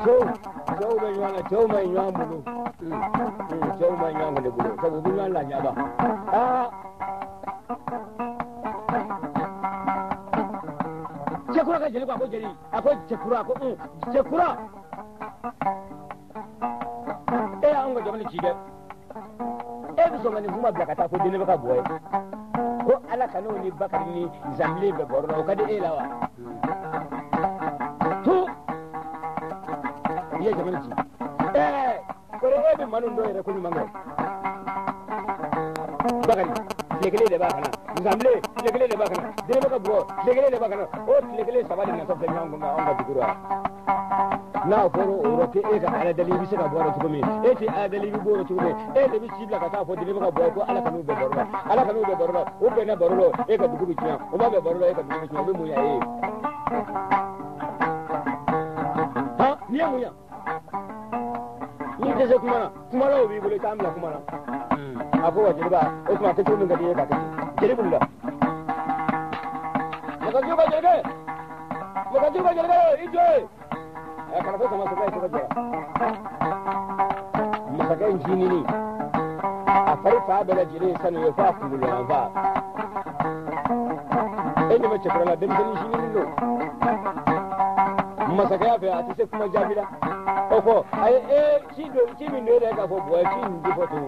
Joe mai yana Joe mai yana bulu. Joe mai yana da bulu. Sabu bin yana lanya ba. Cekura ka jeli ko jeli. Akwai cekura ko cekura. An ga jama'a ci da. Bi so ngani kuma blakata ko dine baka boye. Ko ala kanu ni bakari ni zamle be borno ka de elawa. Ye jama'a ci. Kore be manu ndo yere ko ni mango. Bakari legele de bakana. Zamle legele de bakana. Dine baka bo legele de bakana. O legele sabali na so fe nyango ma on ga dugura. Na foro oroke ka ala dalibi sika bora tukumi eti ala dalibi bora tukumi de bi sibla ka ta fo dalibi ka boy ko ala kanu be borno o be na borno ka dugu bi tiya o ba be borno ka dugu bi tiya be mu ya ha ni mu ya ni de se kuma la o bi bole tamla kuma na ako wa jirba o kuma ta tunu ga de ka ta jiri bulla maka juga jere ijo kana ko sama sakai sakai masakai jini ni a farfa bela jire sanu ya fa kulu ya fa ene mace kurala dan dan shi ni no masakai fa ati se kuma jabila oko ai shi min ne da ga fo boy shi ndi foto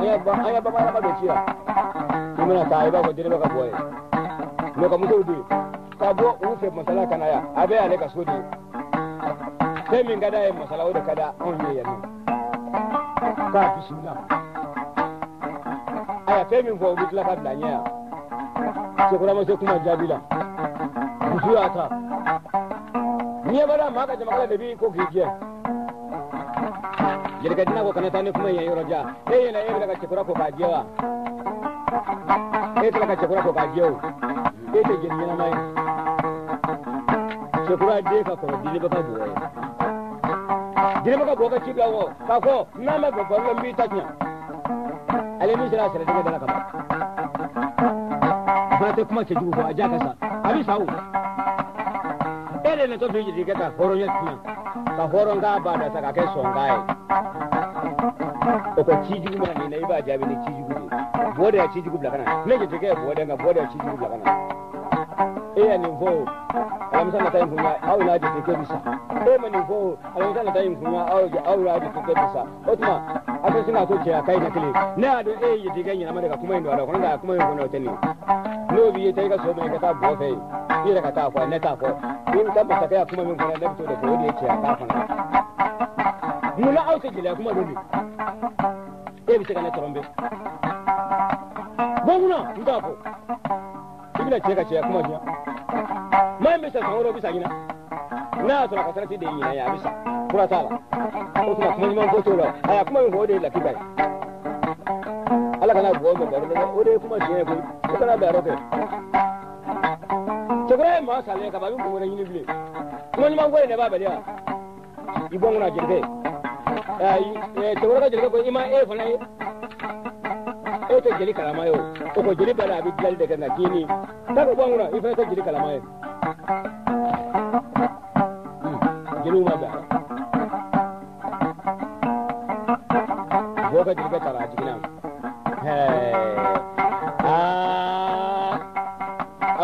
aya ba mara ba do ciya kuma ta ai ba ko jire ba ka boy no ka muso di ka bo u fe masala kana ya abe ale ka so di sai min gada yin masalau da kada on yi yanzu ka fi shi na aya sai min fo bitla ka danya sai kuma sai kuma jabila kusuya ta ni ya bada ma ka jama'a da bi ko kijiya jirga dina ko kana tane kuma yayin roja yana daga cikura ko kajiyawa daga cikura ko kajiyawo ta jirgi na mai cikura dai ka ko dili ba ka buwaye Dile ka boga ci gawo ka ko na ma go bollo mi tanya ale mi sira sira daga ka ba ta kuma ce jugo ko aja kasa abi sawu ele ne to fi ji ka horo ya tuna ka horo ga ba da saka kai son gaye ko ci jugo ma ne ba jabi ne ci jugo boda ya ci jugo bla kana ne ke ke boda ga boda ya ci jugo bla kana ni vo alamsa na tayin kunya au na je ke bisa mani vo alamsa na tayin kunya au na je ke bisa otuma aka sina to ce kai na kile ne ado yi diga yin amada kuma yin wala kuma kuma yin kono tani no bi tai ga so mai ka ta bo fe yi daga ta fa ne ta fo in ka ba kai kuma min kono da to da ko da ce ka fa mu na auta gila kuma dole bi se kana trombe bonguna ndafo ibina ce ka ce kuma jiya mai misa sauro bisa gina na tura ka sarati da yin ya bisa kura sala ko kuma man ko to aya kuma yin hode la kibai ala kana buwa ba baro ode kuma je ko kana da roke to gre ma sale ka ba bin ko yin bile kuma man gore ne ba baliya ibon na jirge to gre ka jirge ko ima fa na to jeli kalama yo ko jeli bala abi dal daga na kini ta ko bangura ifa to jeli kalama yo jeli ma da boga jeli tara jigina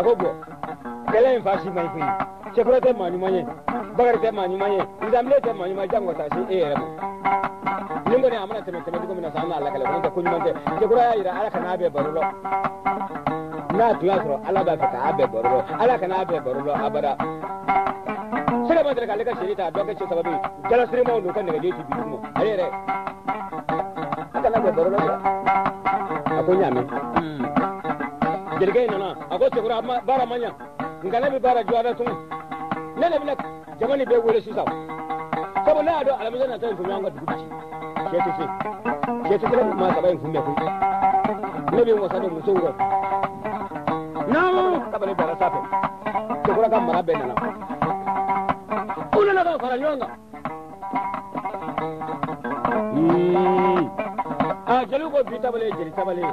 agogo kelen fashi mai fi sekurate manu manye bagarate manu manye idamlete manu manye jango ta shi ningo ne amana teme ko mina sana Allah kala wanda kun mande je gura ya ira ala kana be barulo na tuasro ala ba ka abe barulo ala kana abe barulo abada sira mandre kala ka shirita doga ce sababi jala sire mo ndo kan daga leti bidumo are aka na be barulo ako nyame jirgai nana ako ce gura bara manya ngala be bara juwa da sun nene bila jamani be wole su sabu sabu na do alamana tan fu nyanga duguci ke ma ka bayin kunne ku nabi wasa da musawro na ka bale bara safe ke kura kan marabe nana una na fara nyonga jalu ko bita bale jeli tabale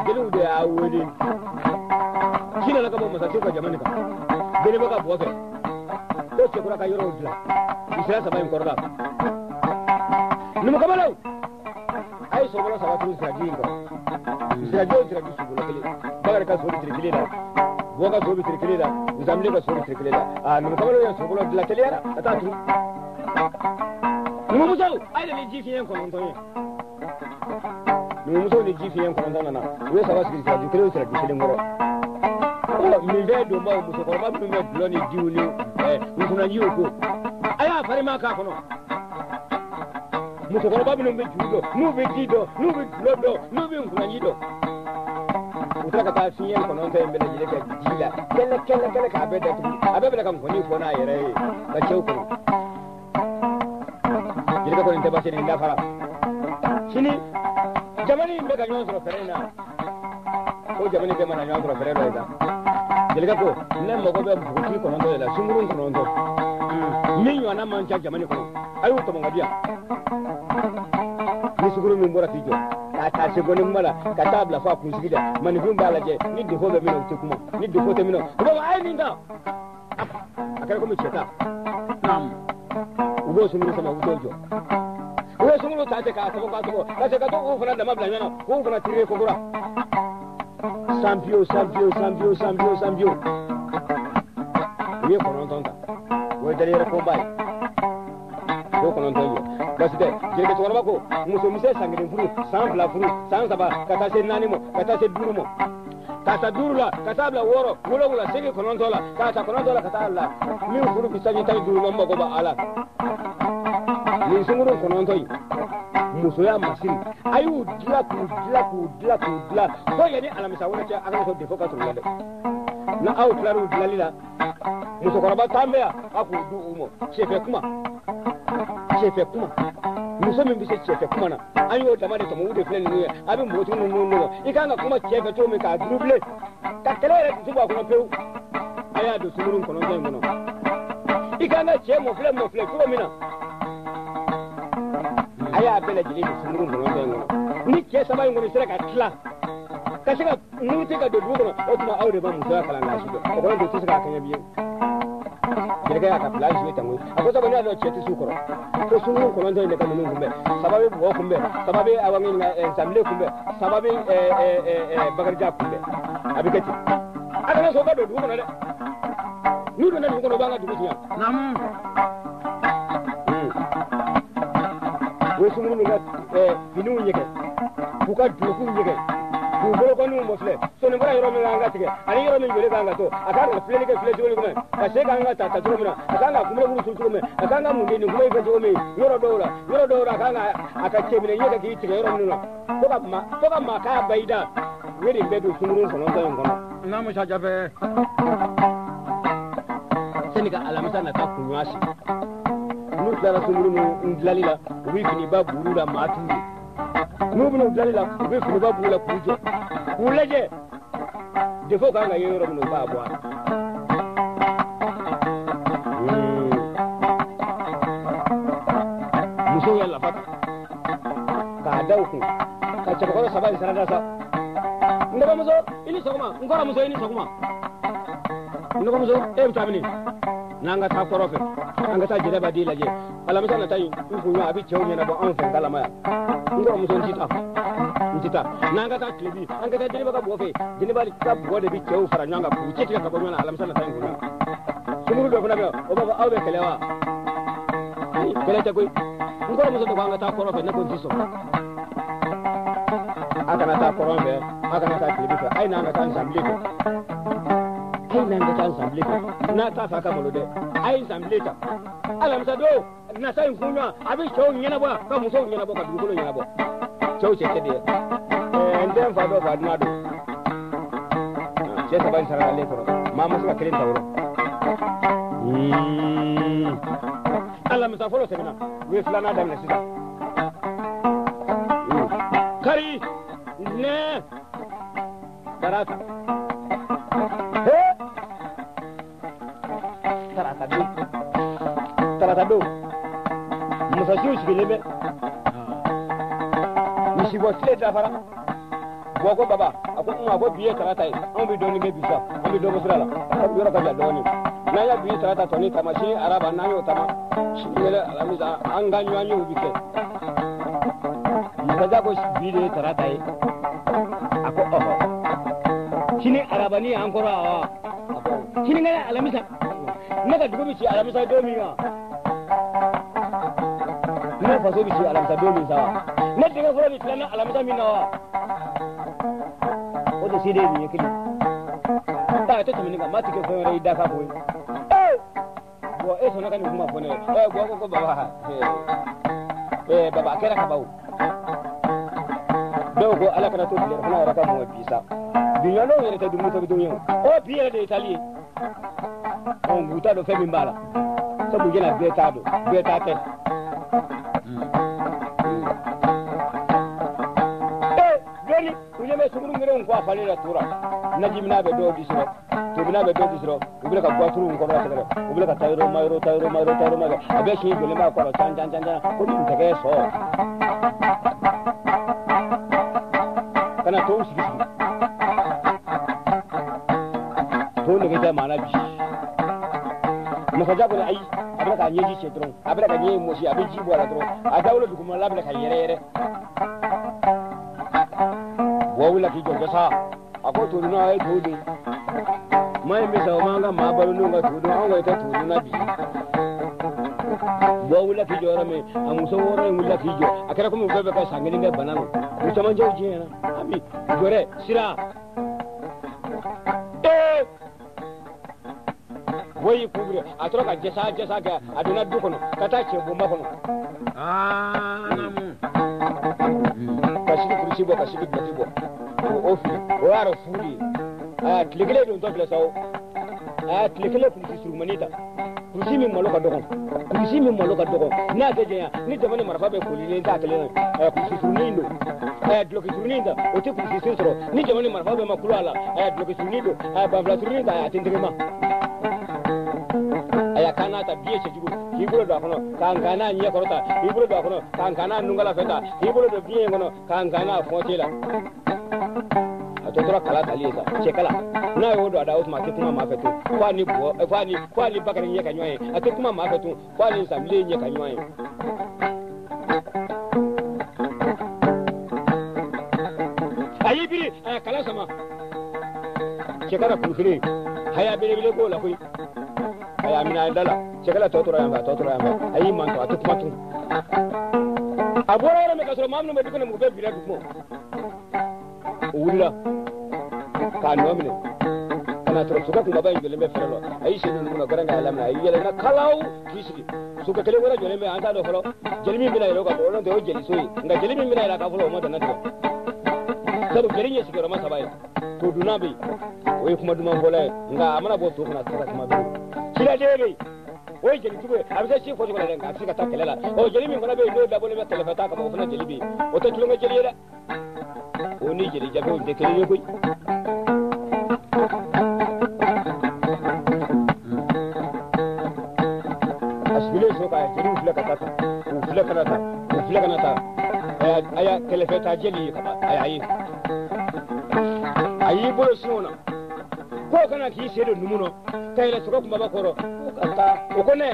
jalu de awoli kina na ka mo masa ka jamani ka bele baka bofe do chekura ka yoro dila isra saba in korda numu kamalo ay so bolo saba turu sira jingo sira jo sira du subulo kele bagar ka so bitri kele da boga so bitri kele da zamle ka so bitri kele da numu kamalo ya so bolo dila kele ya ata tu numu muso ay le jifi en kono tonye numu muso ni jifi en kono tona na we saba sira du kele sira du kele ngoro mi ve do ma muso ko ba mi me dlo ni diuli nguna yoko aya fare ma ka kono muso ko ba mi me judo nu be dido nu be lodo nu be nguna yido utaka ta fiyen kono ta mbele jile ka jila kele ka be da tu abe be ka ngoni ko na yere da chew kono jile ko inte ba sini da fara sini jamani be ka nyon soro ferena o jamani be mana nyon soro ferena da jelika ko ne mogo be buti ko ndo la sungurun ko ndo min yo na man ja jamani ko ayu to ngadia ni sunguru min bora tijo ta se goni mala ka tabla fa kun sigida mani fum bala je ni de ko be mino te kuma ni de ko te mino ko ay ni nda akare ko mi cheta nam ubo sunguru sama udojo ubo sunguru ta te ka to ka to ko fana da mabla nyana ko fana tire ko gura Sampio. Ni kono tonta. Wo dalira ko bay. Ko kono tonyo. Basite, jere to warba ko, muso mise sangere furu, sampla furu, sansaba, kata se nanimo, kata se durumo. Kata durula, kata bla woro, wula sege kono tola, kata kono tola kata la. Mi furu bisaji tay durumo mo ko ba ala. Ni sunguru kono toyi. Muso ya masiri ayu dila ko yani alamisa wala ce aka so defo ka turale na au klaru dilalila muso koraba tambe aku du umo chefe kuma muso min bise chefe kuma na ayo tamade to mu de flen ni abin botu no ikanga kuma chefe to me ka double ka kelere tuba ko peu aya do sumurun kono ngai mono ikanga che mo flen to mina aya bela jili sungurun no ngono ni ke sama ngoni sira ka kla ka shiga nuti ka do dugo o tuma aure ba musa kala na shi ko ko do tsaka kan yabiye kire ga ka flash ne tango ako to bani do cheti sukoro ko sungurun ko ndo ne ka mun gumbe sababe bo kumbe sababe awangi na samle kumbe sababe bagar ja kumbe abikati aka na so ka do dugo na de ni do na dugo no banga dugo tiya nam we sumuru nga binu nyeke buka duku nyeke bu bolo ko nu mosle so ne bara yoro mi nga tige ani yoro mi jole nga to akanga fle ke fle jole kuma ka se nga ta jole mina akanga kumule buru su kuma akanga mu ni kuma ka jole mi yoro dora akanga akache mi nyeke ki tige yoro mi no to ka ma ka baida weri bedu sumuru ko non to ngono na mo shaja be senika alamisa na ta kunwasi nuslara sumuru ndlalila wifini baburu la matu nubunu ndlalila wifini baburu la kuleje defo kanga yoro mno babwa muso ya la fata ka dauku ka chakoro sabai sarada sa ngaba muso ini sokuma ngora muso ini sokuma ngaba muso mtamini nanga ta korofe anga ta jere ba dila je ala misana tayi nkunyo abi chewnya na bo an fe kala maya ngoro muso ntita nanga ta klebi anga ta jere ba ka bofe jini ba ka bo de bi chew fara nyanga ku cheti ka bo nyana ala misana tayi nkunyo sumuru do fana be o baba awbe kelewa kele ta koy ngoro muso do anga ta korofe na ko jiso aka na ta korofe aka na ta klebi fa ai nanga ta sambleko na ta faka molode ai zamleta alam sa do na sai kunya abi chow nyana ba ka muso nyana ba ka dukulo nyana ba chow chete de ndem fa do fa na do che saban sara le ko ma muso ka kirin tawro alam sa folo semina we flana da na sida kari ne darata tarata do musa juice bilebe misi bo sile da fara bogo baba ako biye tarata yi on bi doni be bisa on bi do musala ko yoro ka da doni na ya bi tarata to ni tama shi araba na yo tama shi ne alamisa an ganyo anyo bike kaza ko bi de tarata yi ako oho shi ne araba ni an kora wa shi ne alamisa naga dugo bi shi alamisa domi ga ne fa so bi shi alamisa domi sa ne daga fara bi tana alamisa min nawa o de shi de bi kili ta to tumi ga mati ke fo re da ka boy bo e so na kan kuma fo ne go baba baba kera ka bawo do go ala kana to bi kana ra ka mo bisa binya no yere ta dumu to dunyo o biere de itali on buta do femi mbala sabu gena beta te gani uje me suguru ngere ko afale la tura najimna be do disro to bina be do disro ubile ka kwaturu ko ra tegere ubile ka tayro mayro abe shi gele ma ko chan ko din tege so kana to sigi to ne ga mana bi maka jago ne ai abin ka nyeji ce dron abin ka nyeji mo shi abin jibo ra dron a dawlo du kuma labla ka yere wo wala ki jojo sa ako to na ai to de mai mi sa ma ga ma baru no ga to do an wai ta to na bi wo wala ki jora me amuso wora wala ki jo akara kuma bebe ka sangini ga banano mu taman jawji na ami gore sira woyi kubure atoro ka jesa ga aduna dukono kata che bomba kono namu kashi batibo o ofi o aro furi tlikele don to blesaw tlikele ku surmanita kusimi maloka dogon na teje ni jamani marfa be kulile ta kele ku surnindo bloki surninda o te ku sisoro ni jamani marfa be makulala bloki surnindo bambla surninda atindirima aya kana ta biye ce jugo hibulo do kono kankana nya korota hibulo do kono kankana nungala feta hibulo do biye kono kankana fotela atotora kala taliesa chekala na yo do ada usma te kuma mafetu kwani bo kwani bakari nya kanyoe ate kuma mafetu kwani samle nya kanyoe ayibiri kala sama chekala kufiri haya bele ko la koy aya mina dala chekala totora yamba ayi manto atukmatu abora me kasro mamnu me dukuna mu be bira dukmo wulila ka nomine kana tro suka kuma ba yele me ferlo ayi shenu mu no garanga lamna ayi yele na kalaw kisri suka kele wora jole me anta do folo jelimi mina ro ka do no de jeli soyi nga jelimi mina ila ka folo mo da na do sabu jelinya sigaro masa bai to dunabi oyi kuma duman bola nga amana bo to kuna tsaka kuma do kila debe oyi jeli tube abisa shi ko jula denga afika ta kelela o jeli min kala be do da bole be telefata ka mo funa jeli be o to tulunga jeli da o ni jeli jabe o de kele koy asbile so ka jeli ufla ka tata ufla kanata aya telefata jeli ka ayi bolo sona ko kana ki sedo numuno kayla soko kuma bakoro kata okone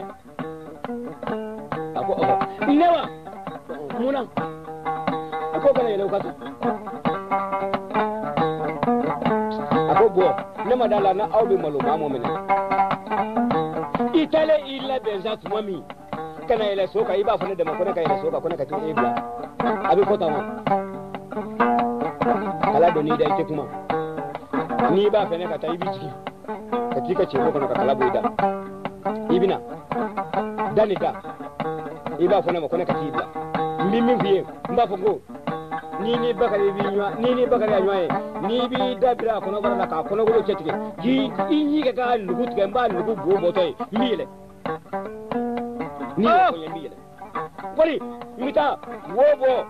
ako newa muna ako kana yele ukatu ako bo ne madala na awbe malo mamo mene itale illa benza tumami kana yele soka iba fone de makone kayele soka kone kati ebla abi kota mo kala do ni da ite kuma ni ba fene ka tayi biki katika ce ko ka kala boida ibina danita iba fone mo kone ka tibla mimmi biye mba fongo ni bakari binywa ni bakari anywa ni bi dabira kono bara ka kono go cetike ji inyi ga lugut ga mba lugu go motoy mile ni ko mile wali mita wobo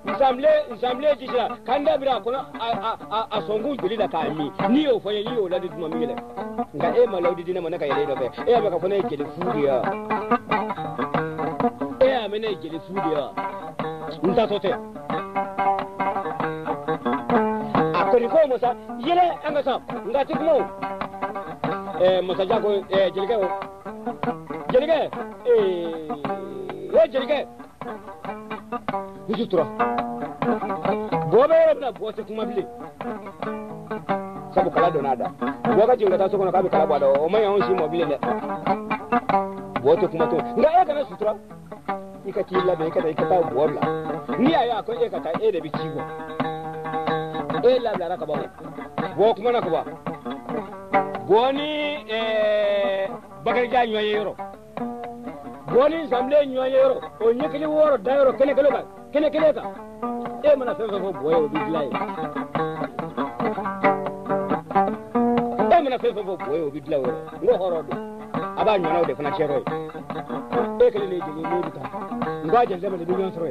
nsamle jisha kanda bira kono a songu jeli da kami ni o fanya ni o ladi duma mile nga e malaudi dina manaka yele do be e amaka fona jeli fudiya e amene jeli fudiya nta tote akori ko mosa yele anga sa ngati kuma masaja ko jelike o jelike jelike usutura bobe na bote kuma bile sabu kala donada wakati ngata soko na kabe kala bwada o mai on shi mobile ne bote kuma to nga kana sutura ikati illa be ikata bolla ni aya ko ikata da bicigo la la raka ba bo kuma na ko ba boni bakar ja nyoye yoro boni samle nyoye yoro o nyekili woro da yoro kene ka mana fe boyo billahi mana fe boyo billahi ngo horodo aba nyona de fana chero kele le jeli ne bita ngwaje zama de dunyon soro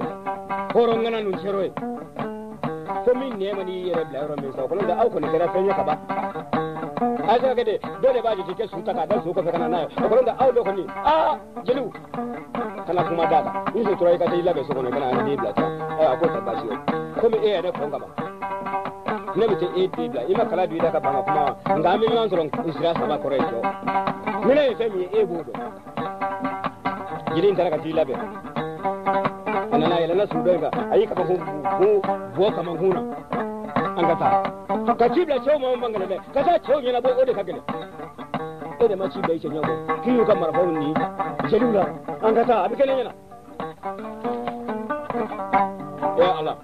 horo ngana nun chero ko min ne mani yere bla yoro me so ko da auko ne kera fenya ka ba aja kede dole ba ji ke su ta ka da su ko fa kana na ko da au do ko ni jelu kana kuma daga in so turai ka dai labe so ko ne kana ne bla ta ko ta ba shi ko me da ko ngaba ne bi te bla ima kala bi da ka ba kuma ngami nan so isra sa ba ko rejo mine fe mi bodo jilin tara ka ti labe anana yela na su daga ayi ka ko bo kaman huna angata ka cibla cewa mamman bangare ne ka sa cewa yana bai ode ka gane ode ma cibla yake nyago kiyo kan marfon ni jalula angata abi kene yana ya Allah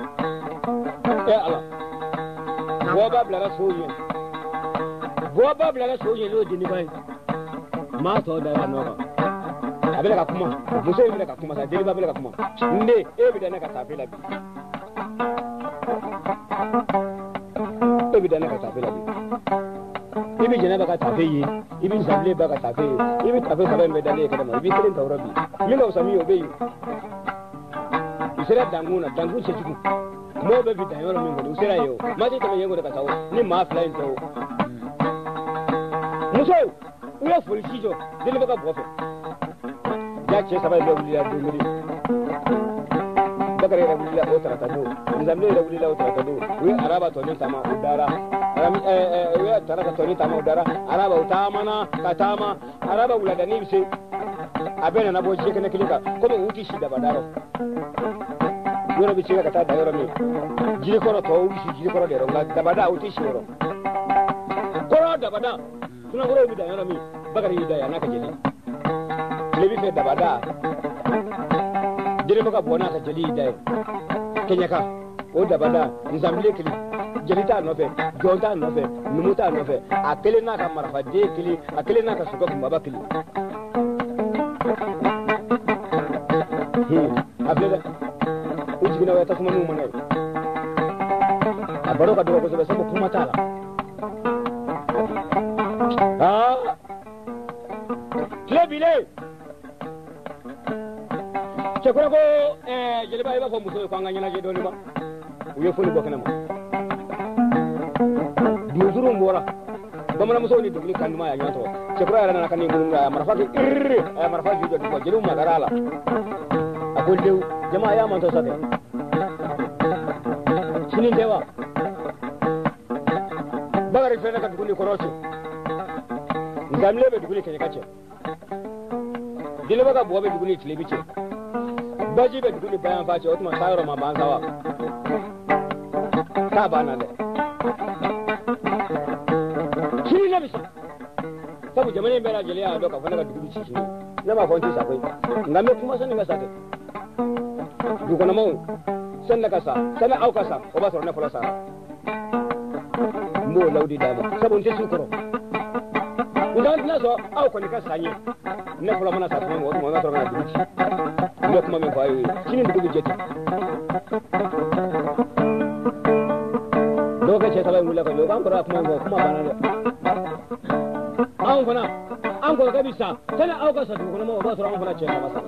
bo babla rasoye lo dini bai ma to da ya no ba abela ka kuma muso yi ka kuma sa deli babela ka kuma nde ebi da na ka tafi labi ebi da na ka tafi labi ibi jana ba ka tafi yi ibi zamle ba ka tafi ibi tafi ka ba me da ne ka da ma ibi kirin tawrabi min ga usami obe yi isira dangu ce ciku mo be bi da yoro min go usira yo ma ti to me yengo da ka tawo ni ma flying tawo muso uya fulkijo deli ba ka bofe ya ce sabai da wuli ya dogiri bakare da wuli la otra ta do nzamle da wuli la otra ta do wi araba to ni tama udara arami wi taraka to ni tama udara araba utamana katama araba wula da ni bise abena na boje kana kilika ko mo uti shi da badaro yoro bi ciga kata da yoro mi jiri koro to uti jiri koro de ronga da bada uti shi yoro koro da bada tuna koro bi da yoro mi bakare da ya naka jeli lebi fe dabada dire maka bona ka jeli dai kenya ka o dabada nzamle kili jeli ta no fe jonta no fe numuta no fe akele na ka marfa de kili akele na ka suka kuma ba kili abeda uji bina wata kuma mu manai abaro ka do ko so sabu kuma tala lebile cekura ko jeliba iba fo muso ko nganya na je doli ba uye fo ni bokana ma duzuru mbora bamana muso ni dugli kan ma ya nyato cekura ara na kan ni ngurunga marfa ki marfa jujo ko jelu magarala akol dew jama ya man to sate sinin dewa bagari fe na ka dugli korocho ngamle be dugli kenya kache dile baga bobe dugli tlebiche baji be dugli bayan fache otuma sayro ma banzawa ka bana de kini na bisa sabu jamane bera jeliya do ka fana dugli chichi na ma fonti sakai ngame kuma sanin ga sakai duko na mau sanna kasa sanna au kasa o ba sorna fola sara mo laudi dama sabu nte sukoro udan na so au ko ni ka sanye ne fola mana sa mo na sorna dugli ne kuma me fayi kini dugli jeti lokaci sabai mulla ka yo kan kora kuma bana ne an fana an ko ga bisa sana au kasa duko na mo ba sorna fola ce masa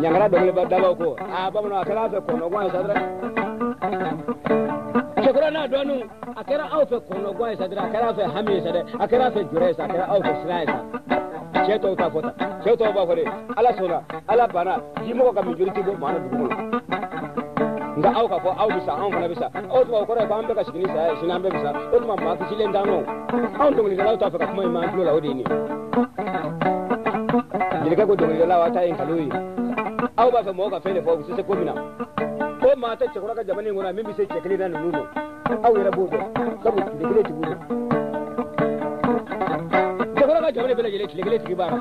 nyangara dole ba daba ko a ba mun akala fe ko no gwa sadra chekura na donu akara au fe ko no gwa sadra akara fe hami sadra akara fe jure sa akara au fe sraisa cheto ta fota cheto ba fore ala sona ala bana jimo ka mi juriti bo mana dumo nga aw ka fo aw bisa an fana bisa o tuma ko ba an bɛ ka sigini sa sini an bɛ bisa o tuma maa kisilen t'an nɔ anw dɔnkilidalaw t'a fɛ ka kuma in m'an tulo la o de ye nin jelikɛ ko dɔnkilidalaw aw ta ye nkalon ye aw b'a fɛ mɔgɔw ka fɛn de fɔ u tɛ se ko min na ko maa tɛ cɛkɔrɔba ka jamana in kɔnɔ min bɛ se cɛ kelen na ninnu ma aw yɛrɛ b'o dɔn sabu tile kelen tigi don cɛkɔrɔba ka jamana bɛɛ lajɛlen tile kelen tigi b'a la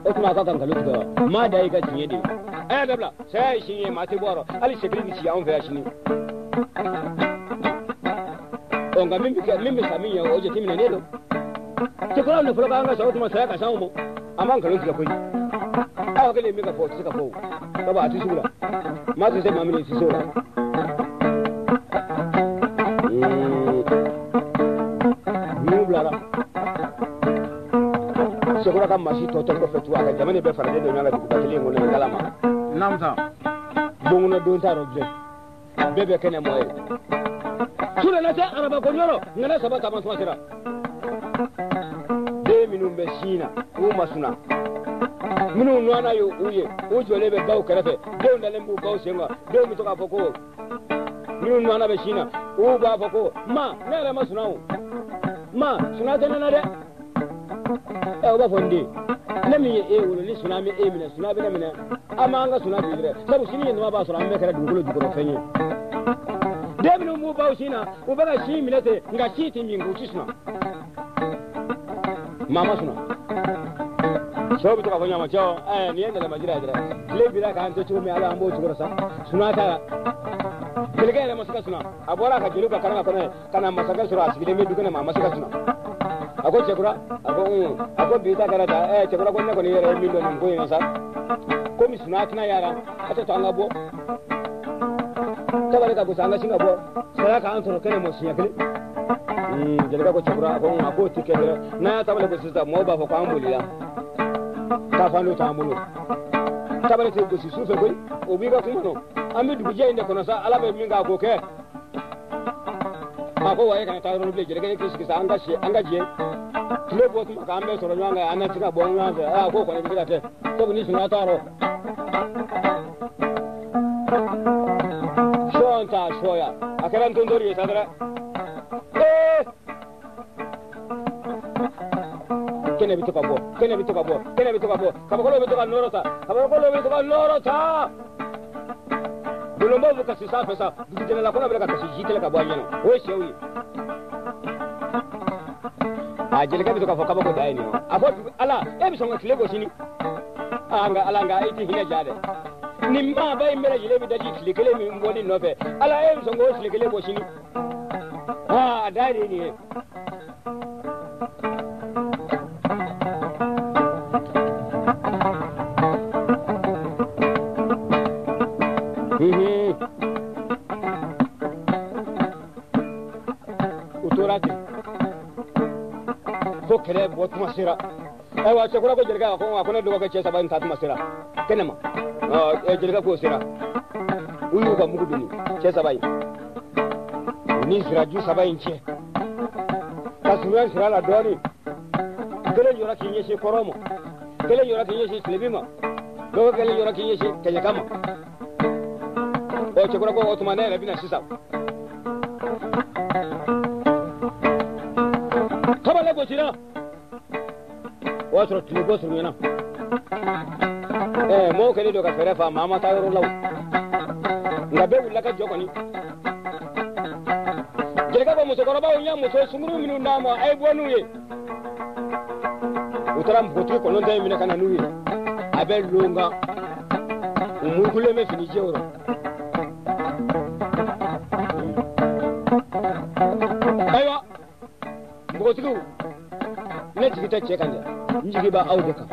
o tuma a ka kan nkalon tigɛ wa maa da y'i ka tiɲɛ de ye a y'a dabila saya ye sini ye maa tɛ bɔ a rɔ hali sekili bɛ ci anw fɛ yan sini nka min bɛ sa min ye o jateminɛnen don cɛkɔrɔba nafolo k'an ka sa o tuma saya ka s'anw ma a ma nkalon tigɛ koyi aw hakili ye min ka fɔ o tɛ se ka fɔ o sabu a tɛ sugu la maa tɛ se maa min ye tɛ se o la ninnu bilara cɛkɔrɔba ka masi tɔ tɔ kɔfɛ tugun a ka jamana bɛɛ faralen don ɲɔgɔn kan duguba kelen in kɔnɔ nin galama namta bongona don t'a rɔ bilen bɛɛ bɛ kɛnɛ mɔ ye su nana se araba kɔɲɔrɔ ŋana saba taama tuma sera den minnu bɛ sin na u ma suna minnu nɔna ye u ye u jɔlen bɛ baw kɛrɛfɛ denw dalen b'u baw sen kan denw bɛ to k'a fɔ ko minnu nɔna bɛ sin na u b'a fɔ ko ma ne yɛrɛ ma suna o ma suna tɛ ne na dɛ u b'a fɔ n den ne min ye e wolo ni suna bɛ e minɛ suna bɛ ne minɛ an m'an ka suna bi dɛ sabu sini ye nɔgɔ b'a sɔrɔ an bɛɛ kɛra dugukolo jukɔrɔ fɛn ye den minnu b'u baw sin na u bɛ ka sin minɛ ten nka sin tɛ min k'u ti suna maa ma suna sɛw bɛ to ka fɔ ɲɔgɔn ma cɛw nin ye nɛlɛmajira ye dɛrɛ tile bira k'an to cogo min ala an b'o cogo la sa suna t'a la jelikɛ yɛrɛ ma se ka suna a bɔra a ka jeliw ka kalan ka kɔnɔ ye ka na masakɛ sɔrɔ a sigilen bɛ du kɛnɛ ma a ma se ka suna a ko cɛkura a ko bi ta kɛra ta cɛkura ko ne kɔni yɛrɛ ye min dɔn nin ko in na sa komi suna tɛna yara a tɛ to an ka bɔ tabali ka gosi an ka sin ka bɔ saya k'an sɔrɔ kɛnɛ ma siɲɛ kelen jelikɛ ko cɛkura a ko o tɛ kɛ dɛrɛ n'an y'a tabali gosi sisan mɔgɔw b'a fɔ ko an bolila k'a fan dɔ t'an bolo tabali tɛ gosi su fɛ koyi o b'i ka kuma nɔ an bɛ dugujɛ in de kɔnɔ sa ala bɛ min k'a k'o kɛ a ko wa e kana taa yɔrɔ bilen jelikɛ ye k'i sigi sa an ka jɛ tile bɔ tuma k'an bɛɛ sɔrɔ ɲɔgɔn kan an na se ka bɔ ɲɔgɔn fɛ a k'o kɔni bɛ se ka kɛ sabu ni suna t'a rɔ sɔn t'a sɔya a kɛra n tontori ye sa dɛrɛ kɛnɛ bɛ to ka bɔ kɛnɛ bɛ to ka bɔ kɛnɛ bɛ to ka bɔ kabakɔrɔw bɛ to ka nɔrɔ ta kabakɔrɔw bɛ to ka nɔrɔ ta bolonbaw bɛ kasi sanfɛ sa dugujɛlɛla kɔnɔ bɛ ka kasi ji kɛlɛ ka bɔ a ɲɛna o ye sɛw ye a jelikɛ bɛ to k'a fɔ kabako da ye nin a fɔ ala e bɛ sɔn ka tile bɔ sini nka ala nka e tɛ hinɛ ja dɛ nin maaba in bɛɛ lajɛlen bɛ daji tile kelen min bɔli nɔfɛ ala e bɛ sɔn k'o tile kelen bɔ sini a da ye nin ye u tora ten fo kɛlɛ bɔ tuma sera ayiwa cɛkura ko jelikɛ a ko ne dɔgɔkɛ cɛ saba in ta tuma sera kɛnɛ ma jelikɛ k'o sera u y'u ka mugu doni cɛ saba in u ni siraju saba in cɛ ka surunya sira la dɔɔnin kelen jɔra k'i ɲɛsin kɔrɔ ma kelen jɔra k'i ɲɛsin tilebin ma dɔgɔ kelen jɔra k'i ɲɛsin kɛɲɛka ma cɛkura ko o tuma ne yɛrɛ bɛna sisan kabale gosira o y'a sɔrɔ tile bɔ surunyana mɔgɔw kɛlen don ka fɛɛrɛ fa maa ma taa yɔrɔ la o nka bɛɛ wulila ka jɔ kɔni jelikɛ ko musokɔrɔbaw n ye muso sunguru minnu d'a ma a ye bɔ n'u ye u taara npogotigi kɔnɔntɔn in minɛ ka na n'u ye a bɛ lonkan u murukulen bɛ fini jɛw rɔ ayiwa npogotigiw ne jigi tɛ cɛ kan dɛ n jigi b'a aw de kan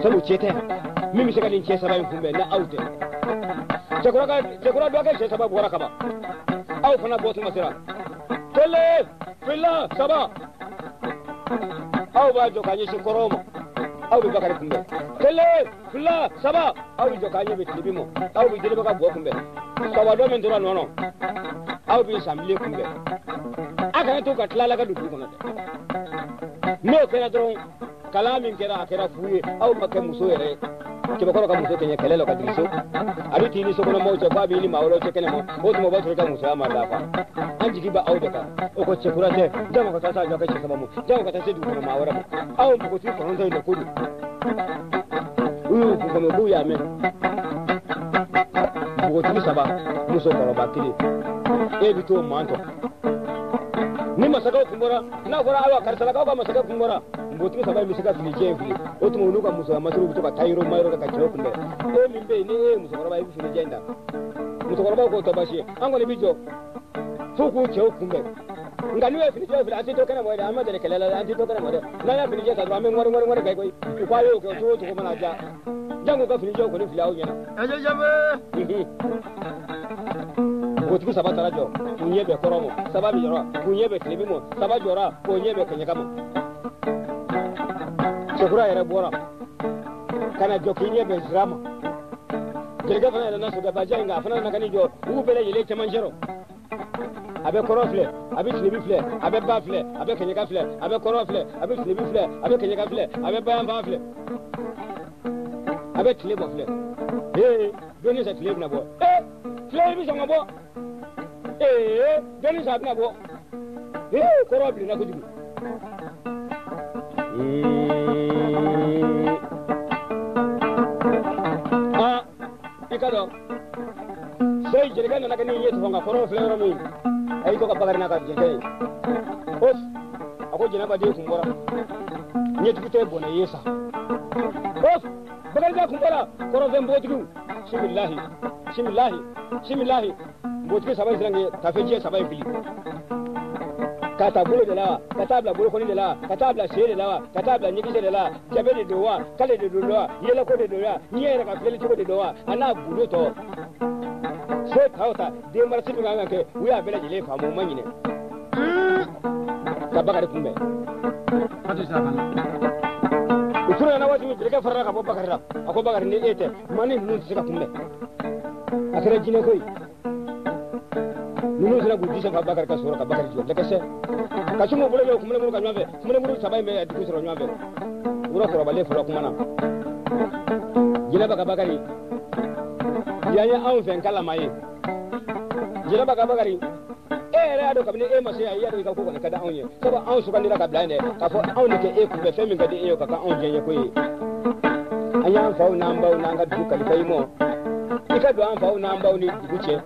sabu cɛ tɛ min bɛ se ka nin cɛ saba in kunbɛn ni aw tɛ cɛkura dɔ kɛ cɛ saba bɔra kaban aw fana bɔ tuma sera kelen fila saba aw b'a jɔ k'a ɲɛsin kɔrɔw ma aw bɛ bakari kunbɛn kelen fila saba aw bɛ jɔ k'a ɲɛ bɛ tilebin ma aw bɛ jeliba ka bɔ kunbɛn sawadɔ min tora nɔnɔ aw bɛ sanbilen kunbɛn a kana to ka tilala ka don dugu kɔnɔ dɛ n'o kɛra dɔrɔn kalan min kɛra a kɛra fu ye aw ma kɛ muso yɛrɛ ye ke bakoro ka muso kenya kelelo ka diriso ari tini so kono mo che fa bi ni mawlo che kene mo o mo ba ka muso ama da fa an jigi ba auda ka o ko che kurate jama ko ta sa ka che sama mu jama ko ta se du ko mawara mu awu ko ti ko ndo ndo kudu uyu ko no bu ya me ko ti saba muso ko ba kili e bi to manto ni masaka kumbora na gora awa karsala ka masaka kumbora mboti saba mi saka fili jefi o tumo nuka muso amasuru kutoka tairo mayro ka chiro kumbe e mimbe ni e muso gora ba ibi fili jenda muso gora ba ko to bashi ango ni bijo fuku chiro kumbe ngani we fili jefi ati to kana mo da amade kelala ati to kana mo da na ya fili jefi ka ngor ngor ngor kai koi kwa yo ko to ko mana ja jango ka fili jefi ko ni fili awu nyana aje jabe Botiku saba tarajo, kunyebe koromo, sababi jora, kunyebe klebimo, sababi jora, kunyebe kenyakamo. Sekura yere bora, kana jo kunyebe zrama. Jelga fana yere nasu gabaja inga, fana nakani jo, ubele yele chamanjero. Abe korofle, abe klebi fle, abe ba fle, abe kenyaka fle, abe korofle, abe klebi fle, abe kenyaka fle, abe bayamba fle. Abe klebo fle. Doni sa klebi na bo. Klebi sa ngabo. Deni sa na bo. Korobli na kujibu. Ikado. Sei jerga na nakani yetu honga korofle romi. Ai to ka bagari na ka jerga. Os ako jina ba de kumbora. Nyetu kute bona yesa. Os bagari da kumbora korofle mbotigu. Bismillahi. Bismillahi. Bismillahi. Botike sabai sirange tafeje sabai fili kata bolo de la katabla bolo koni de la katabla shere de la katabla nyigise de la jabe de dowa kale de dowa yela ko de dowa nyere ka fili ko de dowa ana bulo to se kauta de mara sibi nganga ke uya bela jile fa mo manyine kabakari kumbe hadi sabana usura na wati mi direka farra ka babakari ra ako bakari ne ete mani nun sika kumbe akere jine koy nunu sira gudi sa babakar ka sura ka bakar jo de kesse ka chumo bule yo kumle muru ka nyabe kumle muru sabai me adu sura nyabe ura ko bale fura kuma na jina baka bakari yanya an fen kala mai jina baka bakari re ado kabne e mase ya do ka ko ka da onye saba an su kan dira ka blande ka fo an ne ke e ku be femi ka de e ka on jenye ko yi anya an fa na mbaw na nga du ka kai mo ika do an fa na mbaw ni duche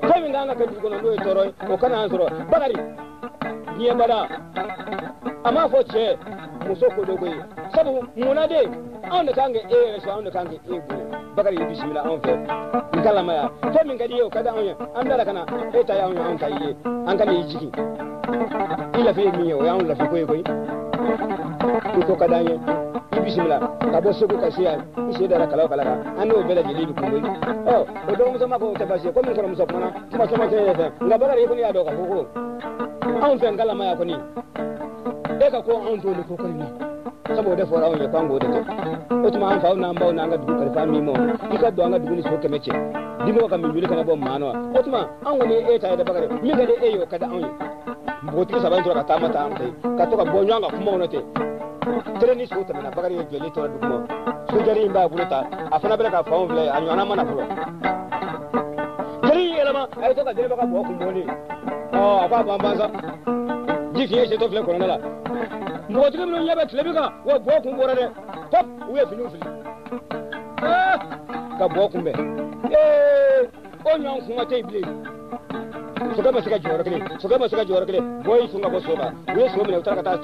kami nganga ka dugo no toro o kana ansoro bagari niye bada ama fo che musoko dogo yi sabu munade an da kange e so an da kange e bu bagari bismillah an fe ngala maya to min gadi yo kada anya an dala kana e ta ya an kai ye an kana yi jiki ila fe mi yo ya an la fe koy ko kada anya bismillah ka bo soko ka siya ise dara kala kala an no bela jeli bi ko o do mo sama ko ta basi ko min ko mo so mana kuma so ma te fe nga bagari ko ni ado ka ko an fe ngala maya ko ni e ka ko an to ni ko ko ni saboda fora on ya kwango da o tuma an fauna an bauna nga dugu karfa mi mo ika do nga dugu ni so kemeche dimo ka min yuli kana bo mano o tuma an woni e ta da bagare mi ga de e yo kada an boti saban to ka tamata am kai ka to ka bo nyanga kuma onote tere ni so ta na bagare ye jeli to dugu mo so jari mba bulata afana bela ka faun vle an yana mana fulo jari elama ay to ka jeli baka bo ku moni apa bambanza jiki ye to vle ko na la mboti ke mino nyabe tlebika wo bo kumbora de top uye finu fili ka bo kumbe o nyon kunga te ibile soka masika jora kele boy sunga bo soka uye so mine utaka ta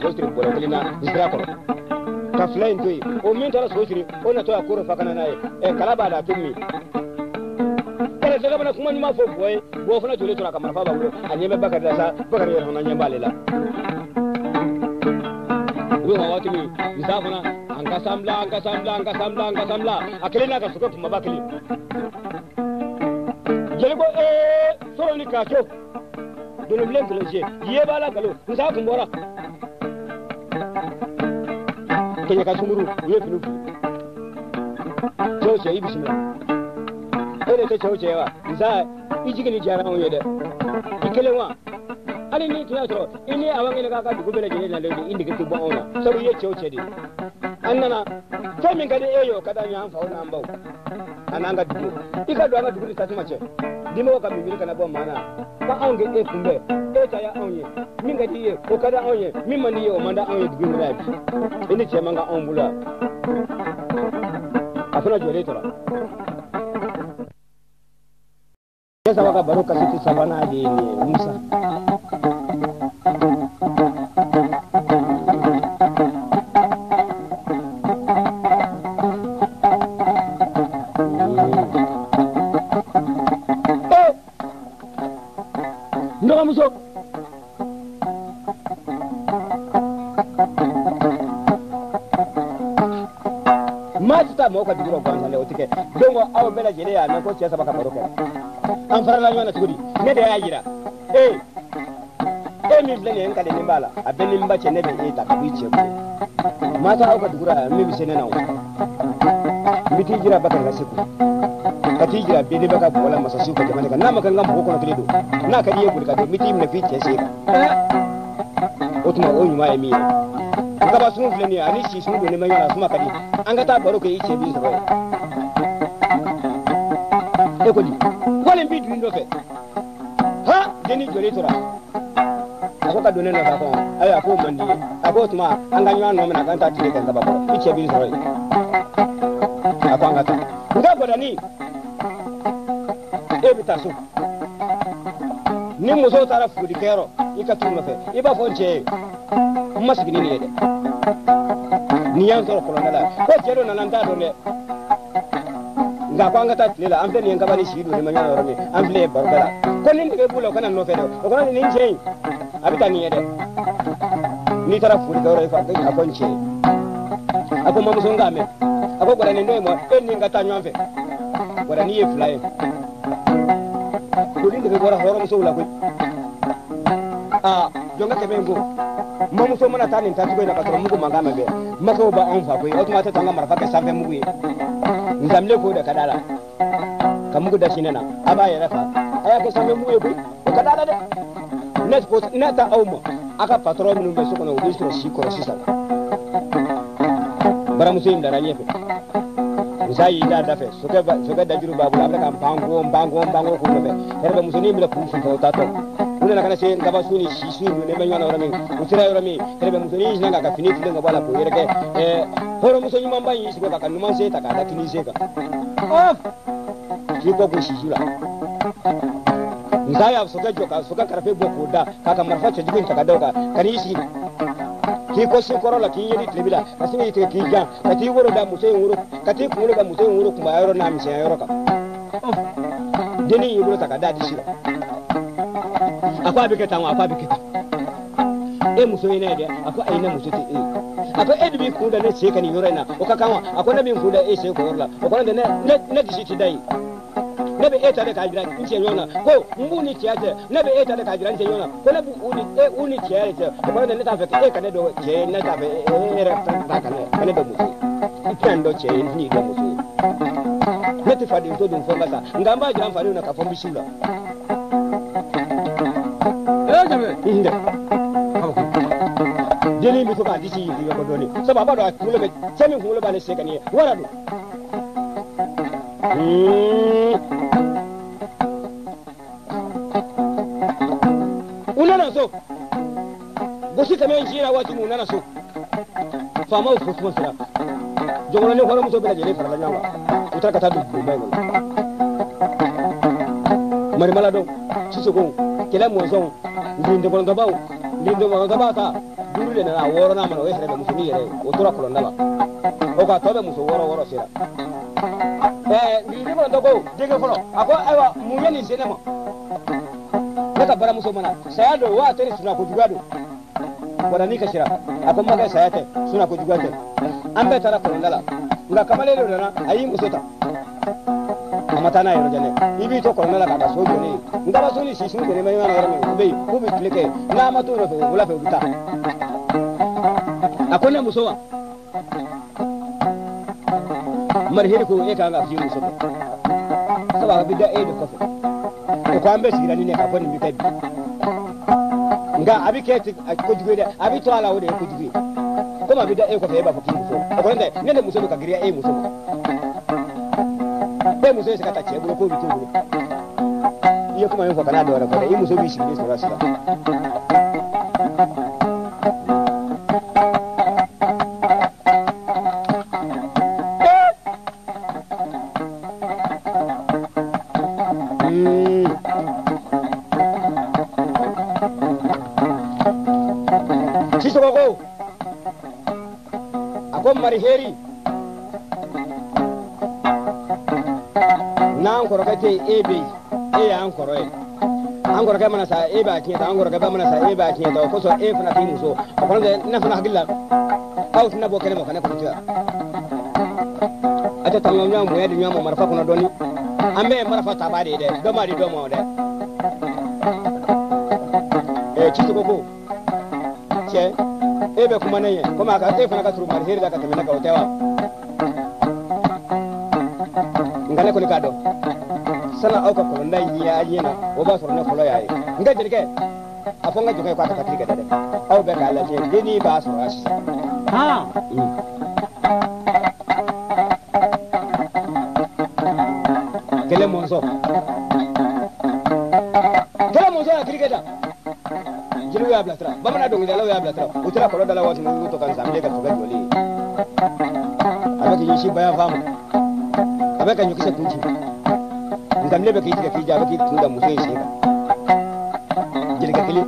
so stri bo kele na israkoro ka flying toy o min tara so stri o na to akoro fakana nae kala bada tummi kala daga bana kuma nyuma fo boy bo fana jole to ka marfa ba wo anyeme bakar da sa bakar yer hona nyamba lela ruwa watu mi nzabuna anga samla akilina ka suka kuma bakili jelgo soro ni kacho dole mlen koloje ye bala kalo nza kumbora kenya ka sumuru ye finu choche ibismila ene te choche wa nza ijigini jara on yede ikelewa ali ni tiya tro ini awangene ka dugu bele jene na lendi indi ke tubo ona sabu ye choche di annana to min kadi eyo kada nyam fa ona ambaw ananga dugu ikado anga dugu ta tumache dimo ka mi kana bo mana ba ange e kumbe e ta ya onye min kadi ye o kada onye min mani ye o manda onye dugu ngala bi ini che manga ombula afuna jore tora yesa waka baroka situ sabana di Musa Muso Majta mo ka duro kwanza leo tike dongo au bela jele ya na ko ciasa baka baroka an fara la nyana tugudi ne da ya jira mi blene en kale nimbala abeni mbache ne be eta kabiche ko mata au ka dura mi bi senena o biti jira baka ngasiku kati jira bede baka bola masa su ka jamane kan na maka ngam ko kono kledo na ka diye bulka do miti na fi ce seka otuma o nyuma emi ka ba sunu fleni ani shi sunu do ne manya suma kadi an ga ta baro ka yi ce bin sa ba e ko di wala bi du ndo fe ha deni jore tora ako ka do ne na ka ko ay ako mandi ako tuma an ga nywa no mena kan ta tire kan ka ba ko yi ce bin sa ba ako an ga ta nga godani ebita so ni muso tara fudi kero ika tuma fe iba fonche masigini ni yede ni yan toro kono dala ko jero nananda do ne nga ko ngata tlela am tani ngabani shidu ne manya yorone am ble barbara ko ni ngebe bulo kana no fe do ko kana ni nje abita ni yede ni tara fudi kero ifa ga fonche ako mamuso ngame ako godani ndo mo en ngata nyamfe godani ye fly kuli ndeke gora horo muso la koy jonga kebengo mamuso mana tani tatu ko na patro mugo mangama be mako ba on fa koy automata tanga marfa ka sampe mugo nzamle ko da kadala kamugo da sinena aba ya rafa aya ke sampe mugo koy o kadala de net ko nata awmo aka patro minum be soko no bistro sikoro sisa bara muso indara nyefe Zai da dafe suka da jiru babu abda kan bango ko be herbe musoni mi la fu fu tato kuna na kana se ngaba suni shishi ne men yana rami usira rami herbe musoni jinga ka finiti nga bala ko yerke horo musoni mamba yi shi ba kan numan se ta ka da kini se ka of ki ko ko shishi la ngaya suka karfe boko da kaka marfa ce jikin ta ka dauka kani shi ki ko si korola ki yedi tribila kasini te ki ja kati woro da muso woro kati kulo da muso woro kuma yoro na mi se yoro ka deni yoro ta ka da dishira akwa biketa wa akwa biketa e muso ina de akwa aina muso te akwa edbi ku da ne se kan yoro na o ka kanwa akwa na bin ku da e se ko yorla o ko da ne dishi ti dai nabe eta de kajira nche yona ko mbuni tiate nabe eta de kajira nche yona ko nabu uni tiate ko ne ta fe e kane do je na ta fe era ta kane do musu ikando che ni do musu neti fadi to dun fonga sa ngamba jira fadi na ka fombi shula jabe inde jeli mi to ba dishi yi ko do ni so baba do kulo be chemi kulo ba ne se kane wara do unana so gosi kame jira wati unana so fama u fufu sira jogona ne horo muso bela jere fara nyanga uta kata du ko mai mari mala do siso ko kele mo so ndinde ko ngabaw ndinde mo ngaba ta duru de na woro na mano wesere be musuni yere o tora ko ndala o ka tobe muso woro sira ndinde ko ndoko dege foro ako aywa munyani senema naka bara muso mana saya do wa tare suna ko jugado wadani ka shira akon maga saya te suna ko jugado an be tara ko ndala nga kamale do na ayi muso ta amata na yoro jane ibi to ko ndala ka ba so jone ngaba so ni shi sunu ne mai na yoro me be ko bi klike na ma to no fe wala fe buta akon ne muso wa marheri ko e ka nga fi muso saba bi da e do ko ko ambe sigirani ne ka fani mi tabi nga abi ke ko jugede abi to ala wode ko jugede ko ma bi da e ko fe ba ko ki so ko nde ne muso ka giriya muso muso sai ka tace bulu ko bitu bulu iya kuma yin fa kana da wara fa muso bi shi ne sura sura marheri na an korokate ebe an koroke mana sa ebe a tiɲɛ ta an koroke ba mana sa ebe a tiɲɛ ta o kosɔn e fana t'i muso o kɔnɔ tɛ ne fana hakili la aw tɛna bɔ kɛnɛ ma kana kɔnɔ a tɛ tanga ɲɔgɔn bonya di ɲɔgɔn ma marifa kɔnɔ dɔɔni an bɛɛ marifa tabaa de ye dɛ dɔ ma di dɔ ma dɛ Cicogo ko cɛ e bɛ kuma ne ye komi a ka e fana ka surun mariheri la ka tɛmɛ ne kan o tɛ wa nka ne kɔni k'a dɔn sanni aw ka kɔlɔnda ɲɛ a ɲɛ na o b'a sɔrɔ ne fɔlɔ y'a ye n ka jelikɛ a fɔ n ka jɔkɛ k'a ka taa kiri kɛ dɛ aw bɛɛ k'a lajɛ denni b'a sɔrɔ a sisan. Kɛlɛ mɔnzɔn ya kiri kɛ da jeliw y'a bilasira bamanan dɔnkilidalaw y'a bilasira u tora kɔlɔn da la waati min n'u to ka nsaamile ka tɔgɔ jɔlen ye a bɛ k'i ɲɛsin bayan fan ma a bɛ ka ɲɔkisɛ kun ci nsaamile bɛ k'i tigɛ k'i ja a bɛ k'i kun da muso in sen kan jelikɛ kelen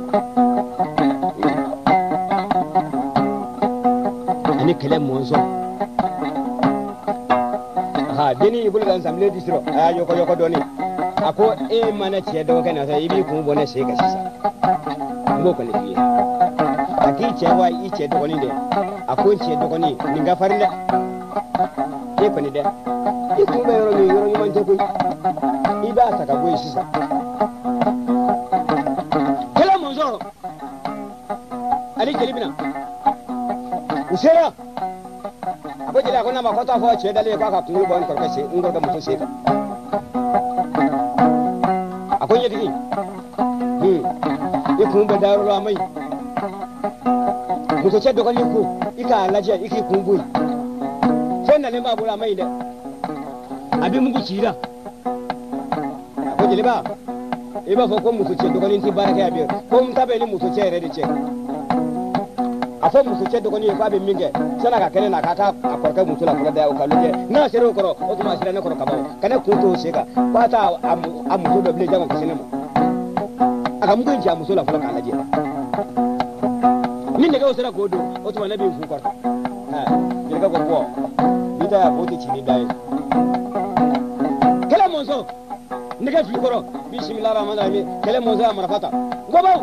ani kɛlɛ mɔnzɔn denni y'i bolo da nsaamile di sɔrɔ a y'a yɔkɔ dɔɔnin a ko e ma ne cɛ dɔgɔkɛ na sa i b'i kun bɔ ne sen kan sisan n b'o kɔni f'i ye a k'i cɛ wa i cɛ dɔgɔnin dɛ a ko n cɛ dɔgɔnin nin ka farin dɛ e kɔni dɛ i kun bɛ yɔrɔ min yɔrɔ ɲuman tɛ koyi i b'a ta ka bɔ yen sisan kɛlɛ mɔnzɔn ani jeli bɛna u sera a ko jeli a ko n'a ma ko t'a fɔ cɛ dalen ye k'a ka kunkolo bɔ n kɔrɔkɛ muso sen kan a ko ɲɛtigi i kun bɛ da yɔrɔ la a ma ɲi muso cɛ dɔgɔnin ko i k'a lajɛ i k'i kun bɔ yen fɛn nalen b'a bolo a ma ɲi dɛ a bɛ mugu ci i la a ko jeliba i b'a fɔ ko muso cɛ dɔgɔnin tɛ baara kɛ a bɛ ko n ta bɛ ni muso cɛ yɛrɛ de cɛ a fɔ muso cɛ dɔgɔnin ye k'a bɛ min kɛ san'a ka kɛnɛ na k'a k'a kɔrɔkɛ muso la fɔlɔ da o ka lajɛ n'a sera o kɔrɔ o tuma a sera ne kɔrɔ kaban ka ne kun t'o sen kan k'a t'a a muso dɔ bilen jango ka se ne ma a ka mugu in ci a muso la fɔlɔ k'a lajɛ ni nɛgɛw sera k'o don o tuma ne b'i fu kɔrɔ jelikɛ ko bɔ n'i ta y'a fɔ o tɛ ci ni da ye kɛlɛ mɔnzɔn nɛgɛ fili kɔrɔ bisimilahi rahmani rahim kɛlɛ mɔnzɔn y'a marifa ta ngɔbaw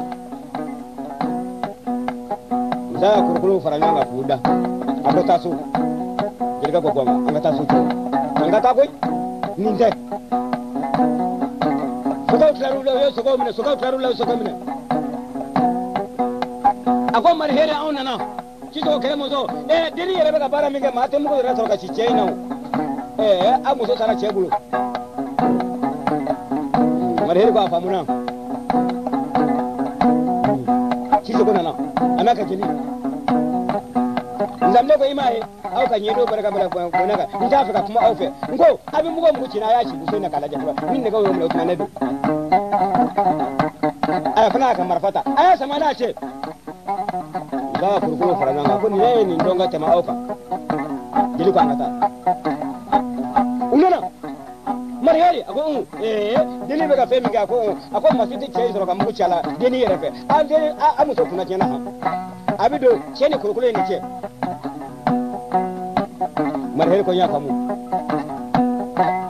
musa y'a kurukuru fara ɲɔgɔn kan k'u da a ko taa so jelikɛ ko bɔn an ka taa so cɛ an ka taa koyi nin tɛ sogow tilar'u la u ye sogow minɛ sogow tilar'u la u ye sogow minɛ a ko mariheri anw nana Cicogo kɛlɛ mɔnzɔn denni yɛrɛ bɛ ka baara min kɛ maa tɛ mugu yɛrɛ sɔrɔ ka ci cɛ in na o a muso taara cɛ bolo mariheri ko a faamuna Cicogo nana a n'a ka jeli nzamne ko i m'a ye aw ka ɲɛdon barika bɛna bɔ ne kan n t'a fɛ ka kuma aw fɛ n ko a bɛ mugu ci n'a y'a ci muso in na k'a lajɛ fɔlɔ ni nɛgɛw y'o minɛ o tuma ne don a fana y'a ka marifa ta a y'a sama n'a cɛ u b'a kurukuru fara ɲɔgɔn kan ko nin ye nin dɔn ka tɛmɛ aw kan jeli ko an ka taa u nana mariheri a ko denni bɛ ka fɛn min kɛ a ko masi tɛ cɛ in sɔrɔ ka mugu ci a la denni yɛrɛ fɛ a muso kunna tiɲɛna han a bɛ don cɛ ni kurukuru in ni cɛ mariheri ko n y'a faamu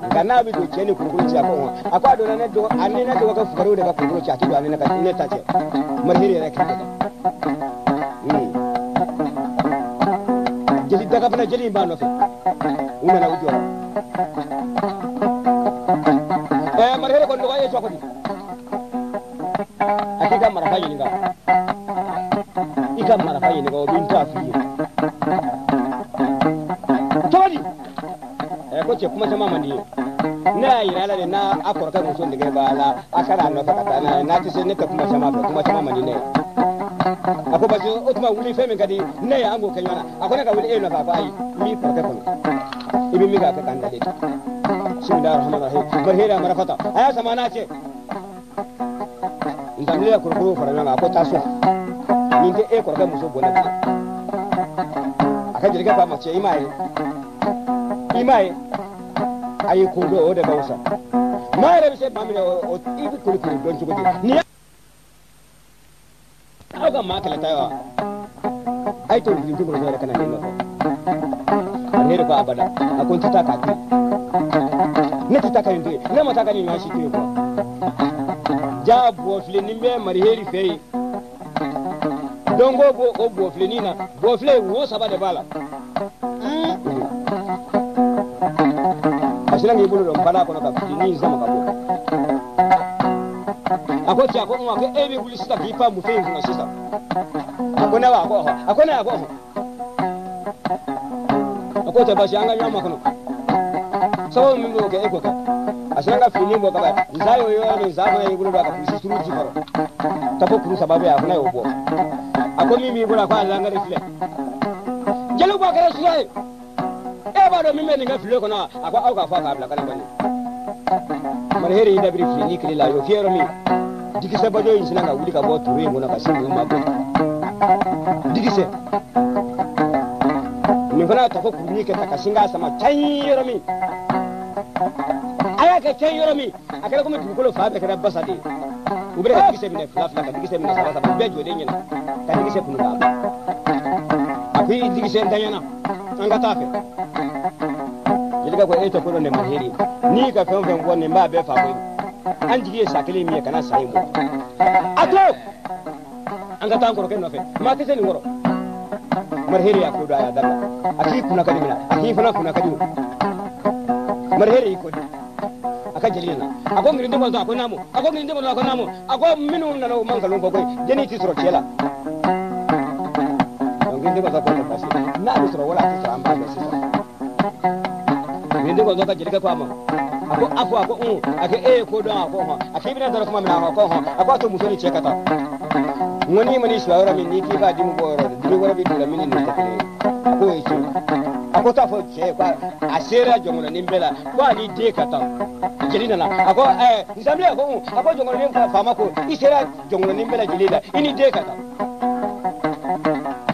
nka n'a bɛ don cɛ ni kurukuru ci a ko a donna ne dɔgɔkɛ fugariw de ka kurukuru ci a tɛ don ne ta cɛ mariheri yɛrɛ kɛrɛfɛ jeli daga fana jeli in b'a nɔfɛ u nana u jɔra mariheri ko dɔgɔ ye cogo di a k'i ka marifa ɲininka i ka marifa ɲininka o bɛ n t'a f'i ye cogo di ko cɛ kuma caman man di ye ne y'a yira a la de n'a kɔrɔkɛ muso nege b'a la a kana a nɔfɛ ka taa n'a ye n'a tɛ se ne tɛ kuma caman fɛ kuma caman man di ne ye ako basi otuma wuli femi kadi ne ya ango kenyana ako na ka wuli e na fa ai mi ko ke kono ibi mi ga ka kandale bismillahir rahmanir rahim barhira marafata aya samana ce ndamle ya kurkuru farana ko taso ni ke e ko ga muso bona aka jirga fa mace imaye ayi ko do o de bausa ma re se mamre o ibi kurkuru don chugo ni aga makala tayo ai to ni ko da kana ne ne ba abada akon ta ka ti ne ta ka ndi ne mata ka ni na shi ko ja bo fle ni me mari heri fei dongo bo o bo fle ni na bo fle wo saba de bala asira ngi bulu don bala ko na ka ni zama ka bo akoti ako mo ke ebi bulu sita ki pa mu fei na sita akona wa ko akona ya ko akota ba shi an ga nyama kono sawo min go ke eko ka asiranga fini mo ka ba zayo yo ni zama yi bulu ba ka kusi suru ji faro tapo kuru sababu ya kuna yo bo akomi mi bulu kwa langa ni file jelu ba ka sule e ba do mi me ni ga file kono akwa au ka fa ka bla kana bani man heri ida bri fini kili la yo fiero mi dikise ba do yin sinanga wuli ka bo turu mo na ka sinu ma bo dikise mi fana tapo kuru ni ke takasinga sama tayiro mi aya ke ken yoro mi akara ko mi dukolo fa be kara basadi ubere ka dikise mi ne fla ka dikise mi na sala sala be jode nyina ka dikise kunu da afi dikise ndanyana anga tafe jeliga ko eto ko ne mahiri ni ka fen fen wonne ma be fa ko an jige sakele mi kana sai mo ato anga tan ko ken no fe ma tese ni ngoro marheri ya ko da ya dalla aki kuna kadimina aki fana kuna kadimu marheri ko aka jelina ako ngirinde mo ako namu ako ngirinde mo ako namu ako minu na no man kalon ko jeni ti soro chela ngirinde mo ko basi na bi soro wala ti soro amba basi ngirinde mo ka jelika ko ama ako ako ake e ko do ako ho ake bi na dara kuma mina ko ho ako to musoni chekata ngoni mani shawara min ni ki ba dimu boro dini wala bi dula min ni takere ako e chi ako ta fo che kwa asera jongona nimbela kwa ni de kata jelina na ako nzamle ako jongona nimfa fama ko isera jongona nimbela jelila ini de kata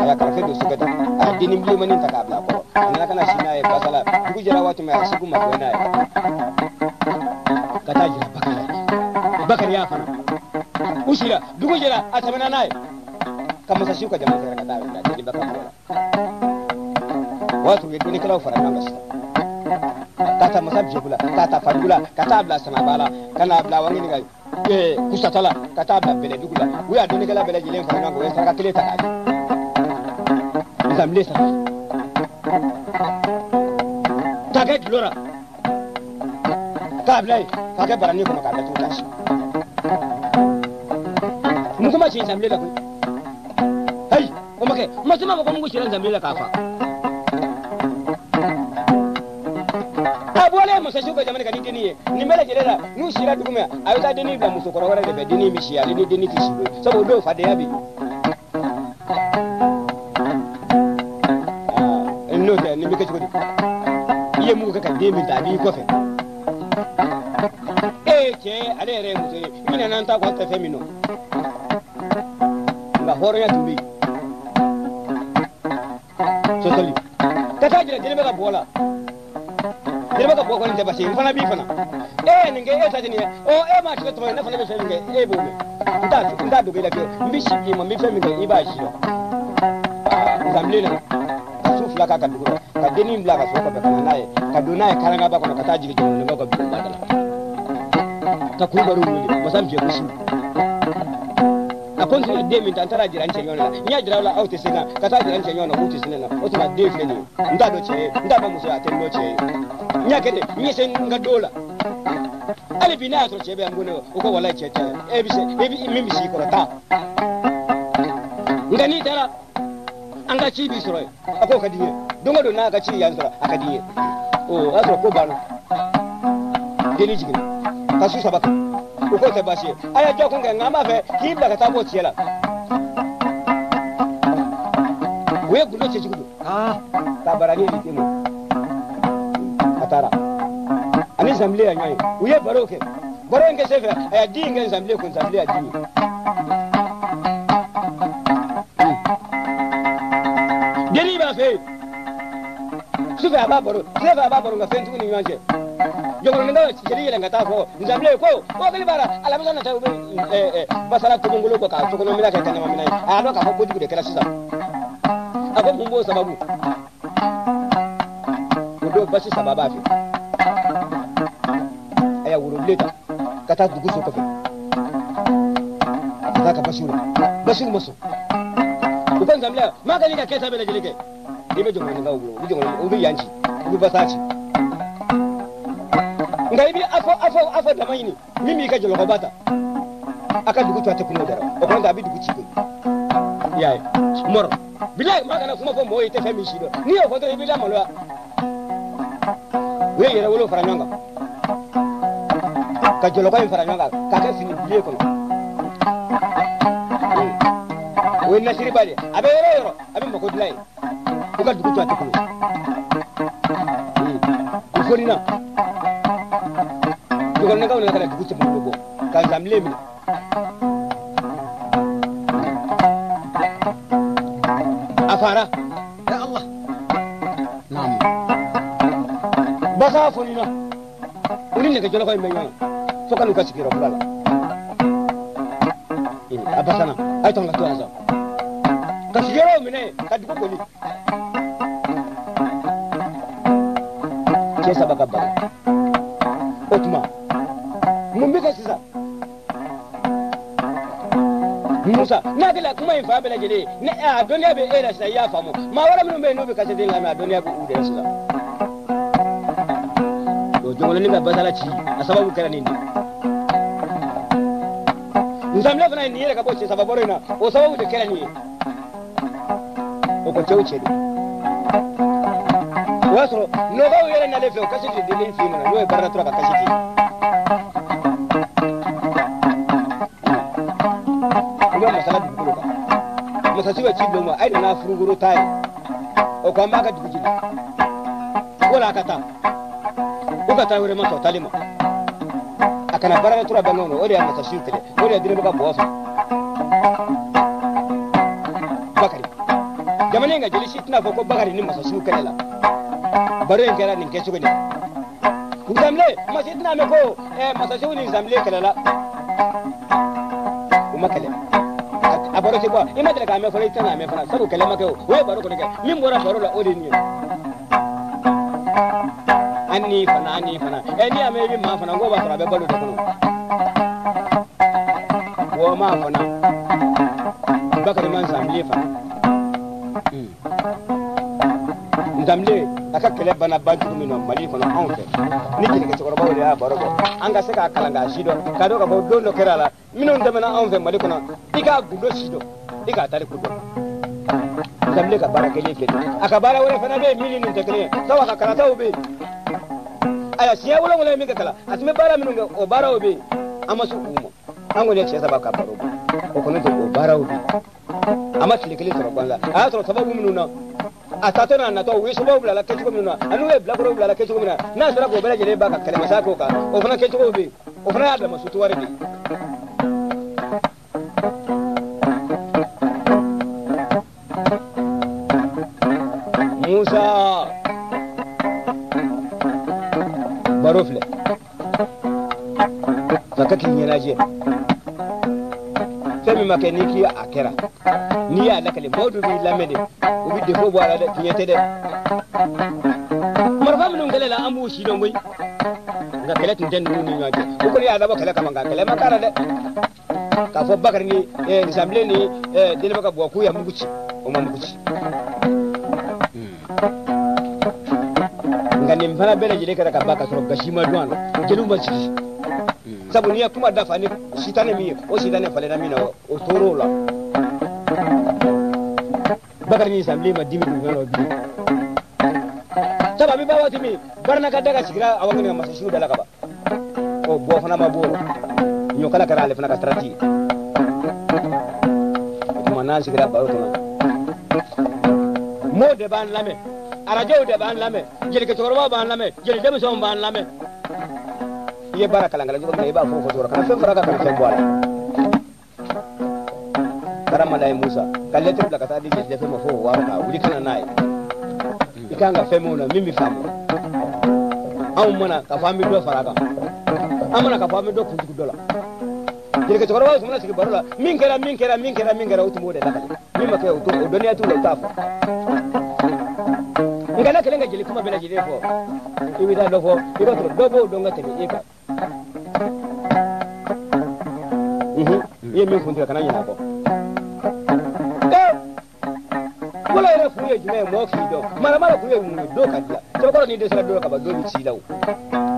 ala kala fedo sukata dini mbli manin takabla ko na kana sina e basala dugu jara watu mai asigu ma ko na e kata jira bakari ya fana usira dugu jara atamana nae kama sa shuka jamaa kata da jadi bakari watu ngeni kala fara nanga kata masabje kula kata fangula kata abla sama bala kana abla wangini ga kusatala kata abla bele dugula uya doni kala bele jilen fara nanga wesa ka kile taka zamlesa taget lora kablai kage barani ko makala tutashi mukuma chi zamlela ko hey omake masema ko mungu shiran zamlela kafa abole mo sashuka jamani kadi dini ni mele jelela nu shira dugumya ayuta dini bla musokoro wala de dini mishiya dini tishibe sabo do fade yabi no te ni mike chukudi iye mu ka demi dabi ko fe che ale re mu te mina nan ta ko ta femino nga horo ya tubi so toli kata jira jere ka bola jere ka boko ni te basi fana bi fana ninge eta jini ma chike to na fana be femige bo me nda do be la ke mbishi bi mo mi femige ibashi yo zamlela sufla ka kadugura ka deni mbla ka soko kana naye ka donaye karanga ba kono kata jige jono ngoko bi badala ka kubaru ni masamje kushi akonti na demi tantara jiran chenyona nya jirawla auti sina kata jiran chenyona uti sina otuma defeni nda do che nda ba muso atendo che nya kede nyi sen ngadola ale bina to chebe ambuno uko wala cheche ebi mimi sikorata ngani tara anga ci bi soro ako kadiye donga do na ka ci yan soro akadiye asro ko bano deni jigin kasu sabaka ko te bashi aya joko ngama fe hibla ka tabo ciela we gulo ce gulo ta barani ni timo atara ani zamle ya nyai uye baroke baro nge sefa aya di nge zamle kun zamle ya di deni ba fe sufa ba baro nga fe tuni nyanje jogoro nga chiri yele ngata fo zamle ko kali bara ala mizana ta ube basara kubungulo ko ka to kono mila ka kana mamina ado ka ko bodi de kala sisa ako mumbo sababu udo basi sababa fi aya wuro leta kata dugu so kafe kata ka bashuru muso ukan zamla magani ka kesa bele jeleke ibe jogoro nga wuro ubi yanji ubi basachi ngai bi afo da mayini mimi ka jolo bata aka dugu twate kuno dara o ko nda bi dugu chigo yaay mor bilay magana kuma fo moyi te fami shido ni o foto bi da malwa we yere wolo faranyanga ka jolo ko faranyanga ka ka fini biye ko we na shiri bale abe yero abe mako bilay ko ka dugu twate kuno ko forina ko ne ka wona kala dugu chigo bo ka zamle mi afara ya Allah nam basa fonina ulin ne jolo ko meñana fokalu kasikiro fulala abasana ay tonga to aza kasikiro mine kadu ko ni kesa bakaba otuma mumbika sisa Musa na kala kuma in fa bela jele ne a duniya be era sai ya famu ma wala mun be no be kace din ma duniya be ude su da to jongole ni ga basala ci asababu kala ni nzamle fana ni yele ka boce sababu rena o sababu de kala ni o ko cheuche de wasro no ga yele na lefe o kace de din fi mun no e barra tura ka kace masasiwa ci bloma ai da na furuguro tai o ko ma ka duji wala kata o ka tawre ma to talima akana barana tura bangono o de ma tasir tele o de dire ka bofa bakari jamane nga jeli shitna ko bakari ni masasiwa kala bare ngara ni kesu gani nzamle masitna me ko masasiwa ni nzamle kala umakale abaro ke kwa ima tele ka me fara tana me fara sabu kale make we baro ko ne min bora baro la odi ni anni fana ni ame bi ma fana go ba fara be balu to kono wo ma fana bakari man zamle fana ndamle aka kele bana bantu mino mali kono onfe ni kile ke chokora bawo ya baro ko anga se ka kalanga shido ka do ka bo do no kerala mino ndamena onfe mali kono iga gundo shido iga tare kudo ndamle ka bara kele ke aka bara wala fana be mili ni tekle sawa ka karata obe aya siya wala mi ka kala atme bara mino ga o bara obe amasu umo ango ne ce sabaka baro ko kono to o bara obe ama kile soro kwanza aya soro sababu mino na atatona na to wiso bo bla la kecho mina anu e bla bla la kecho mina na sura ko bela jele baka kale masako ka o fana kecho ko be o fana ya da masutu warbi Musa barofle zakakin yana je femi makeniki akera ni ya lakale modu bi lamede ubi defo bo ala de tinyete de marfa mun ngale la amu shi don boy nga kele tin den ni nyaje ko ya da ba kele kama nga kele makara de ka fo bakar ni nisamle ni dele baka bo ku ya muguci o ma muguci ngani mfana bele jele ka baka so gashima duano jelu ma ci sabu ni kuma dafa ni sitane mi o sitane fale na mina o toro la bakar ni samle ma dimi ngalo bi sababi ba wati mi barna ka daga sigira awangani ma shu dala ka ba o bo fana ma bo nyo kala kala le fana ka strati nan sigira baro to mo de ban lame arajo de ban lame jeli ke torba ban lame jeli de so ban lame ye baraka la ngala ko ne ba fo to kana fe baraka kan fe boala karama dai Musa kalle tibla kata di je fe mo fo warka wuri kana nai ikanga fe mo na mimi famu amana ka fami do faraka amana ka fami do kuntu dola jeli ke torba so na sigi barola min kera utumo de dakali mimma ke utumo doniya tu la tafa ngana kelenga jeli kuma bela jeli fo ibi da do fo iba to dobo do ngate mi eka ye min kuntu kana nyina ko wala era fuye jume mo ki do mara fuye mu do ka dia to ko ni de sala do ka ba do bi ci law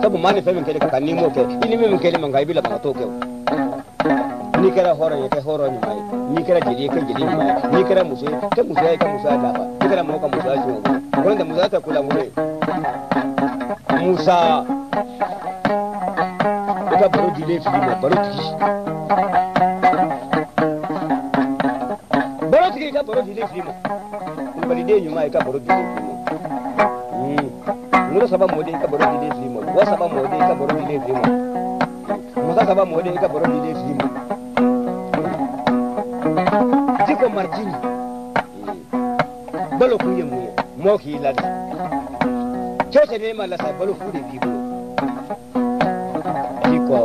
sabu mani fe min kele ka ni mo ke ini min kele man ga ibila ba to ke ni kera horo ye ke horo ni mai ni kera jeli ke jeli mai ni kera musu ke musu ay ka musu ada ba ni kera mo ka musu ajo ko nda musu ta kula ngure Musa ka baro dile fi mo baro tiki ka baro dile fi mo ni bali de nyuma ka baro dile fi mo mura saba mo de ka baro dile fi mo wa saba mo de ka baro dile fi mo musa saba mo de ka baro dile fi mo Tiko Martini balo kuye muye moki ladi chote ne mala sa balo fude bibo tiko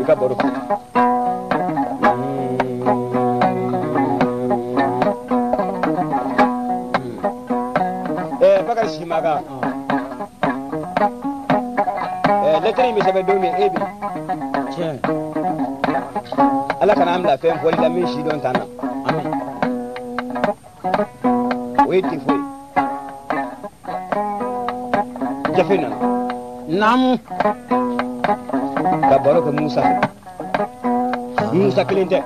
ika baro bakar shimaga letri mi sabe do mi ebi che ala kana amda fen foli la min shi don tana amen weti foi jafina nam ka baro ko Musa kilinte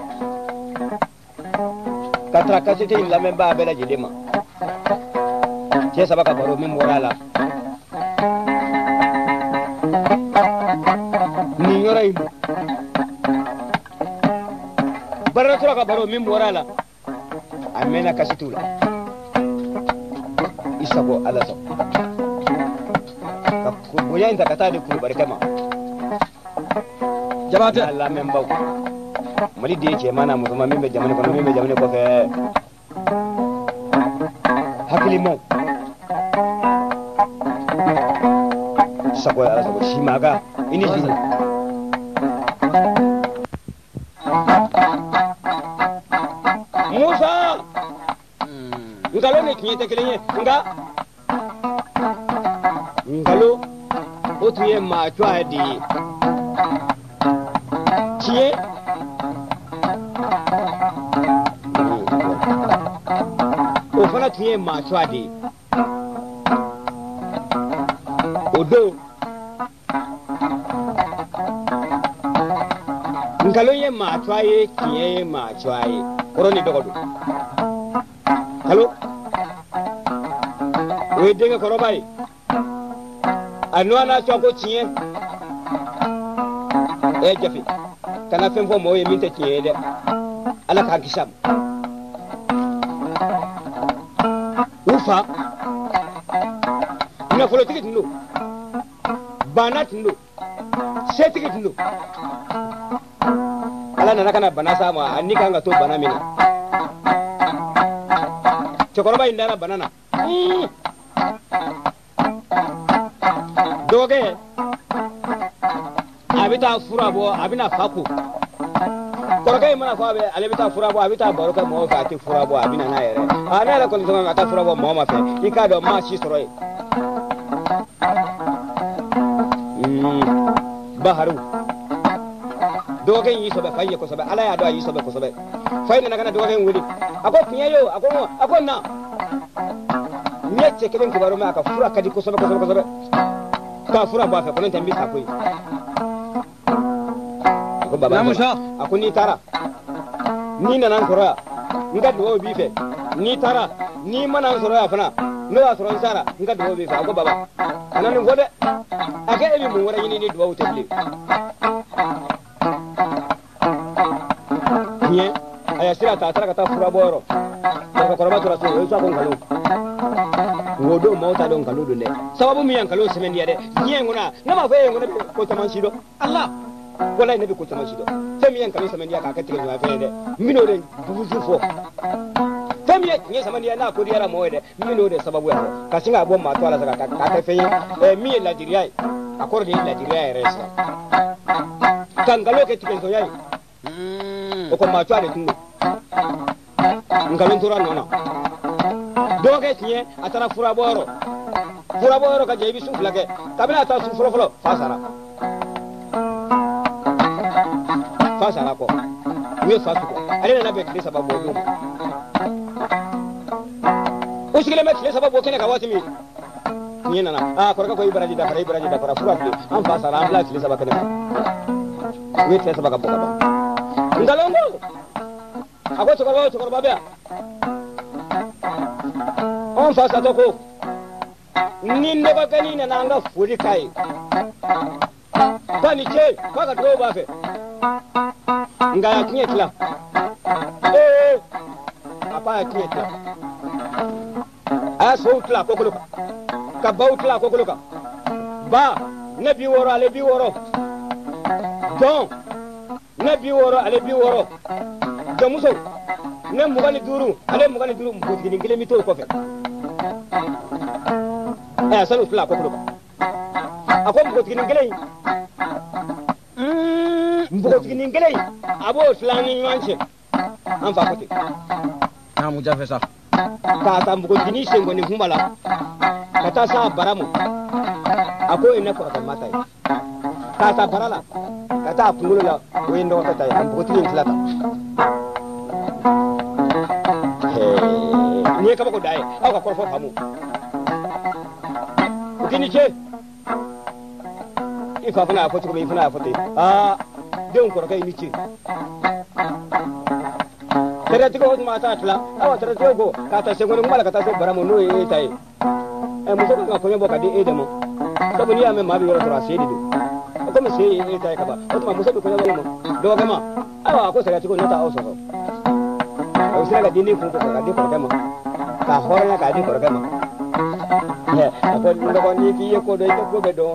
katra kasete la memba bela jidema che sabaka baro min morala ni yorai barra tura ka baro min morala amena kasitula isabo alaso ka boya inta kata de ku barkama jabate Allah men baw mali de yake mana mu kuma min be jamane ko fe hakili mo sabo alaso shi maga ini shi Musa ngalo ne kinyete kelenye ngalo otuye ma twa di tie o fana tuye ma twa di odo ngalo ye ma twa ye kiye ma twa ye oroni dogodo halo we denga korobai anwana to ko tiye e jafi kana fem fo mo ye min te tiye de ala ka kisam ufa na folo tikit ndo banat ndo se tikit ndo ala nana kana bana sama anni kanga to bana mina chokoroba indana banana doge abita furabo abina faku korokai mana fa be alebita furabo abita baroka mo fa ti furabo abina na yere ana la kon to ma ta furabo mo ma fe ikado ma shi soroy baharu dogen yi sobe fayye ko sobe ala ya do yi sobe ko sobe fayne na kana dogen wuli ako kiyayo ako na nyece kelen ko baro ma ka fura kadi ko sobe ka fura ba fe ko nen tambi ka koy ko baba ako ni tara ni nan kora nga do bi fe ni tara ni manan soro ya fana no ya soro sara nga do bi fe ako baba anan ngode ake ebi mu wora yini ni do wuteble nie aya sira ta tara ka ta fura boro ko korba tora so yo sa kon kalo wodo mota don kalo dole sababu mi yan kalo semen dia de nyen nguna na ma fe nguna ko taman shido Allah wallahi nabi ko taman shido fami yan kalo semen dia ka ka tige ma fe de mino de bubuzu fo fami yan semen dia na ko diara mo de mino de sababu ya ka singa bom ma to ala saka ka fe mi la diriai akorde la diriai resa kangalo ke tige so yai o ko ma to ale tungo ngalo tura nona doge tiye atara fura boro ka jebi su flage kabina ta su folo fasara ko we fasu ko ale na be kile sababu do o sigile me kile sababu kene ka wati mi ni nana korka ko ibaraji da fara fura kile am fasara am la kile sababu kene we kile sababu ka boka ngalongo ako chokoro babia on fasa toko ninde bakani na nanga furi kai pani che paka do bafe ngaya kietla apa kietla aso utla kokoloka ka bautla kokoloka ba nabi woro ale bi woro don nabi woro ale bi woro jamuso ne mugani duru ale mugani duru mbugini ngile mito ko fe sanu tula ko ko ako mbugini ngile mbugini ngile abo slani nwanche an fa kote na mu jafe sa ka ta mbugini sengo ni humbala kata sa baramu ako ina ko ka matai ka ta barala kata kungulo la wendo kata ya mbugini ngilata ni kaba ko dai aw ka korfo famu kini che ifa fana ko tuko ifana fote den ko kai ni che tere tiko ma ta tla aw tere tiko ka ta sengo ngala ka ta so baramo no e tai muso ka ko nyabo ka di e demo sabu ni ame ma bi yoro tora sedi do ko me sei e tai ka ba o ma muso ko nyabo mo do ga ma aw ko tere tiko nata aw so o sira ga dini ko ka di ko ka ma ka hornya ka di ko ka ma ko ndo ko ni ki ko do ko be do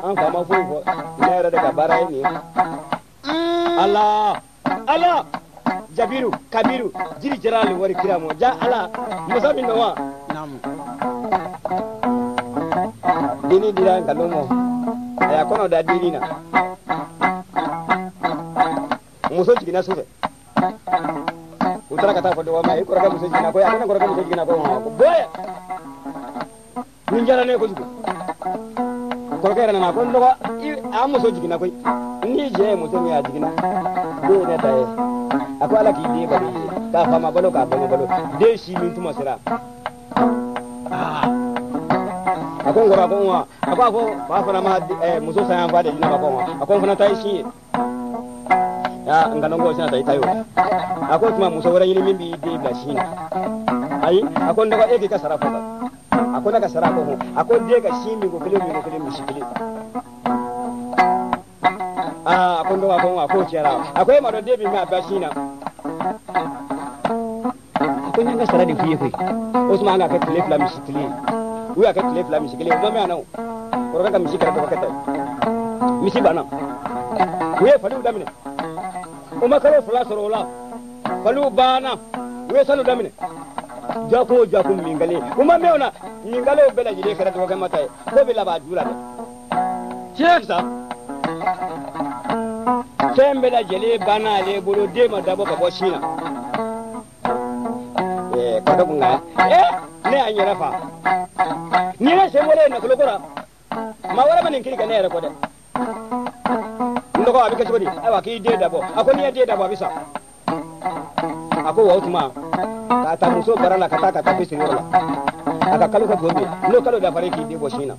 an fa ma fu ko ne ra daga barai ni Allah jabiru kabiru jiri jirali wari kiramo ja ala musabi no wa nam dini dira ngalomo aya kono da dini na muso jigina sufe utara kata fodo wa mai ko raga muso jigina ko ya kana ko raga muso jigina ko boya ninjala ne ko jugo ko raga na ko ndo a muso jigina ko ni je muso mi a jigina do ne taye ako ala ki de bari ka fama balo de shi min tuma sira ako ngora ko wa ako ba fana ma muso sayan fa de dina ba ko wa ako fana tayi shi ya ngalongo sina tayo ako tuma muso wara yini min bi de bla shi ai ako ndaga eke ka sarafa ba ako daga sarafa ho ako de ga shi mi go kele mi shi kele ako ndo ako chera ako ma do debi ma bashina ako nyanga sara di kuye kuy osma nga ka tele flam shikili uya ka tele flam shikili do me anau ko ka mi shikara ko kata mi sibana uye falu damine o makaro fala sorola falu bana uye salu damine jako mingale uma meona mingale bela jide kara to ka mata ko bela ba jula de cheksa sembe da jele bana le bolo de ma dabo ka boshina ko do nga ne anyira fa ni ne se mole na kulokora ma wara manin kiri ka ne ko de ndo ko abi ka tibodi ai wa ki de dabo ako ni de dabo bisa ako wa utuma ka ta muso barala ka ta bisi wala aka kalu ka gobe no kalu da fare ki de boshina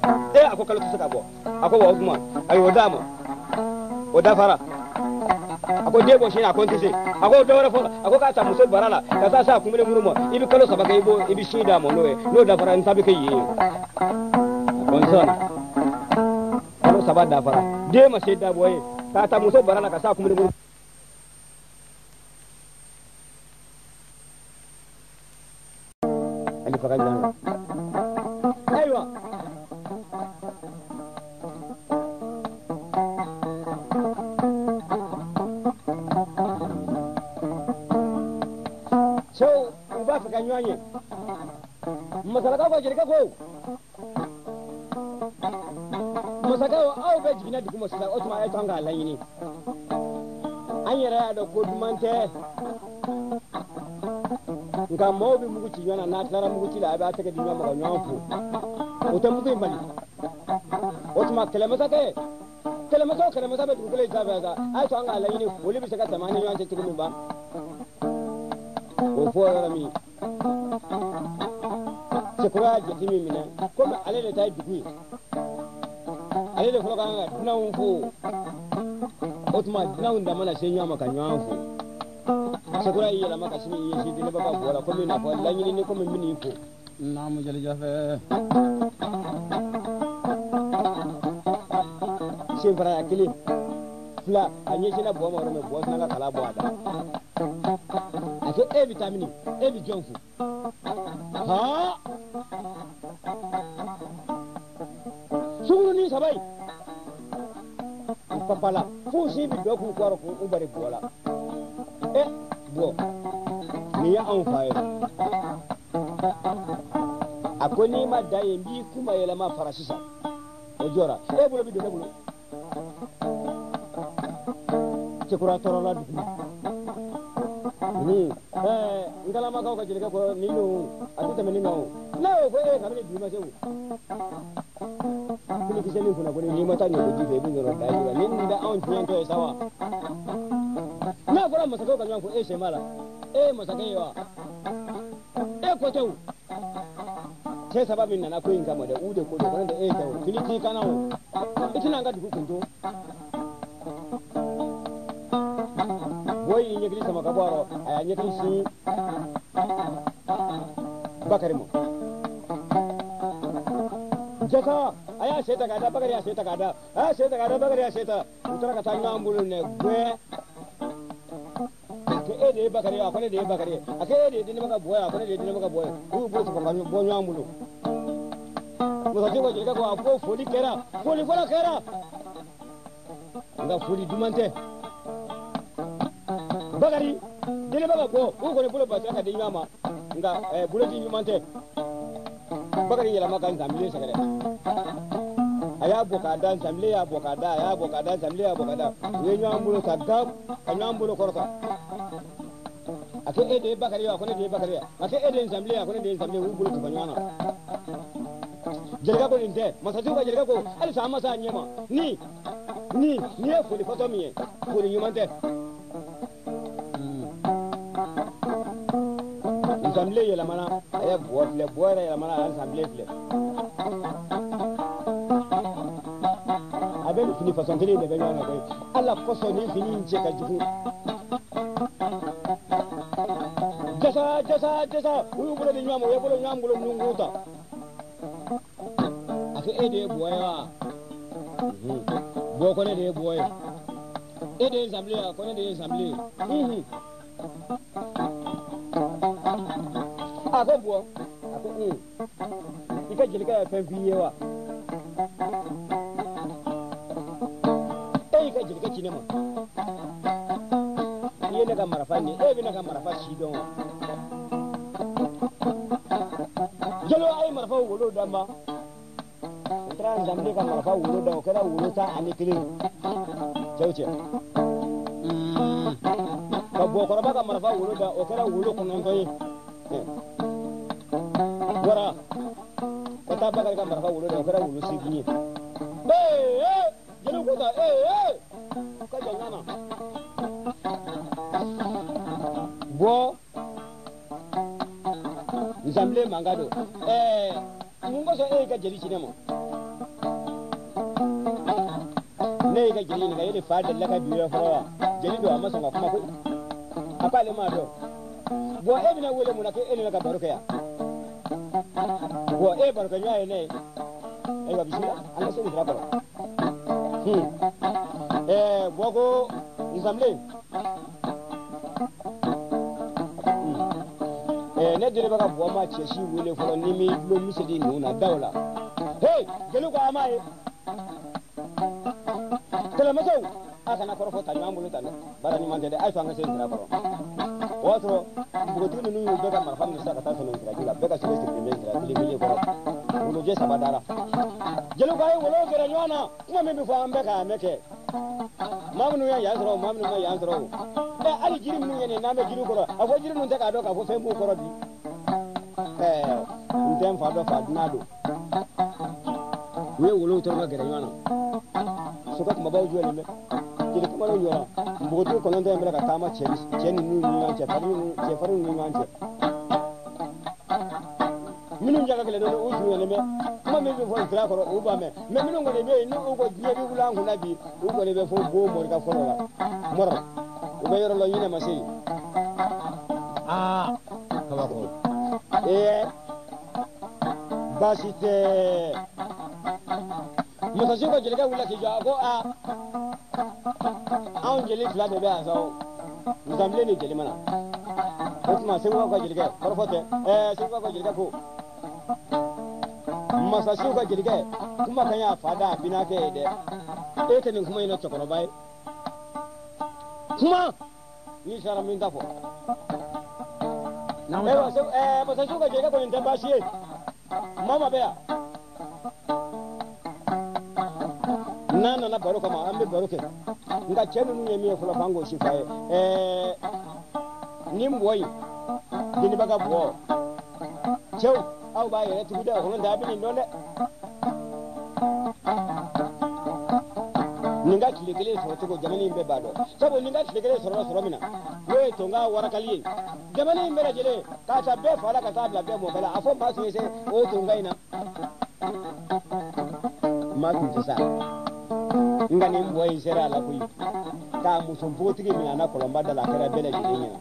ako kalu suka bo ako wa utuma ai wadama oda fara ako debo shi na kontise ako dawara fo ako ka ta muso barala ka sa kumule murumo ibi kalo sabaka ibi shida mo no da fara ntabe kai yi konsona kalo sabada fara de ma shida boye ka ta muso barala ka sa kumule murumo فقال ايوه شو وبافك انيوني مسلكا كو جريكا كو مسلكا او بيجينا ديكو مسلكا اوتما اي تانغا لايني anyere da ko dumante nga mobi mugu ci yona na tara mugu ci la ba ta ga dinyo ma nyon fu o ta mugu mbali o tuma kelema sa be dugule ta ba ga ai to anga la yini woli bi saka tamani yon ta tukumi ba o fo ra mi se kura je dimi mina ko ma ale le ta dugu ale le fo ga na fu otuma dinawun da mana sai nyama kan nyawan fu sekura yi la maka shini yi shi dine baba bola ko mi na fo la nyini ni ko mi mini fu na mu jale jafe shin fara akili fla anye shi na bo ma ro me bo na kala bo ada ake e vitamini e bi jonfu ha sunu ni sabai papala fu si bi doku kwaro ko ubare bola bo ni ya an faye akoni ma daye bi kuma yela ma farasisa o jora bulo bi do bulo ci kura toro la du ni ngala ma ka jere ko ni no atu tamani no na ko ka mi di ma sewu kini kiseni kuna kuni ni mata ni kuji be bin ro dai ba ni da on tiyan to sawa na gora masako kan yanku mala masake yawa ko taw sai sababin na ko yin kama da ude ko da da taw kini ti kanawo itina ga duku kunto boy yin yegri sama kabaro aya nyekri shi bakarimo jaka aya seta kada bagari ya seta kada seta kada bagari ya seta utara kata nyambulu ne gwe ke ede bagari ya kone de bagari ake ede dine maka boya kone de dine maka boya u bo ko kanyo bo nyambulu mo sa jigo jiga ko afo foli kera nga foli dumante bagari dine maka bo u ko ne bulo ba ka de nyama nga bulo di dumante bagari yela maka ngamile sagare aya bokada samle ya bokada we nyambulo sagam nyambulo korka ake ede bakari ya kone de bakari ake ede samle ya kone de samle wu bulo tubanyana jerga ko inte masaju ga jerga ko al sama sa nyama ni e fuli foto mi fuli nyumante samle yela mana aya boire yela mana al samle fle aben fini façon tele de benya na ko ala koso ni fini nche ka jufu jasa uyu bolo de nyamo ye bolo nyambulo nunguta ake ede boya bo ko ne de boya ede assembly ko ne de assembly ako bo ako ika jilika ya fefiyewa ka jirga cinema yene ka marafa ni bina ka marafa shi don jalo ai marafa wolo damba tran zambe ka marafa wolo da kala wolo ta ani kilin chauche ka bo ko ba ka marafa wolo da o kala wolo kunan koyi wara ka ta ba ka marafa wolo da o kala wolo sigini jelo ko da ka jangana bo nzamle mangado mungo so ka jeli cinema ne ka jeli ne ga yele fa da laka biyo farawa jeli do amma sama kuma ko akale ma do bo bina wele mun ka ene ka baruka ya bo baruka nyaye ne ba bismillah Allah sai dira ko bogo nzamle ne dire baka bo ma che shi wele folo ni mi lo mi se di nuna dawla hey gelu ko amaye kala maso aka na korfo tan amulu tan barani man de ay so nga se dira ko otro bugotu ni nu beka mar fam ni saka ta sono dira gila beka se se ni dira li mi ko ulo je sabadara gelu ko ay wolo gere nyona kuma mi bi fo ambe ka meke mamnu ya yasro mamnu ma yasro ali jiri nu yene na me jiri ko afo jiri nu te ka do ka fo fe mu ko bi ntem fa do fa dinado we wolo to ma gere nyona so ko ma bawo jole me jiri ko ma nyona mbugotu ko non de mbele ka kama cheni nu ni anche faru nu anche minu njaga kele do o ju ne me ma me be fo dra ko o ba me minu ngone be ni o ko jeri wula ngula bi o ko le be fo go mo ka fo la mor o be yoro lo yine ma sey kaba ko basite mo sa ko jeli ka wula ki ja ko an jeli fla de be aso musamle ni jeli mana o ma se ko jeli ka korfote se ko jeli ka ko masa shi ka jirge kuma kan ya fada bina ke de kenin kuma ina tsokoro bai kuma ni shara min dafo masa shi ka jirge ko inda ba shi mama beya na baro kama an bi baro ke nga chenu ni mi fula fango shi fae nimboyi dini baga bo chew au ba yere tu da hono da bi ndonde ninga kilikile so to jamani mbe bado sabo ninga kilikile so mina we to nga warakali jamani mbe jele ka ta be fala ka ta be mo bala afo ma so se o to nga ina ma tu sa ngani mboy sera la kuyi ka musumpo tigi mina na kolomba da la kara bele jele ina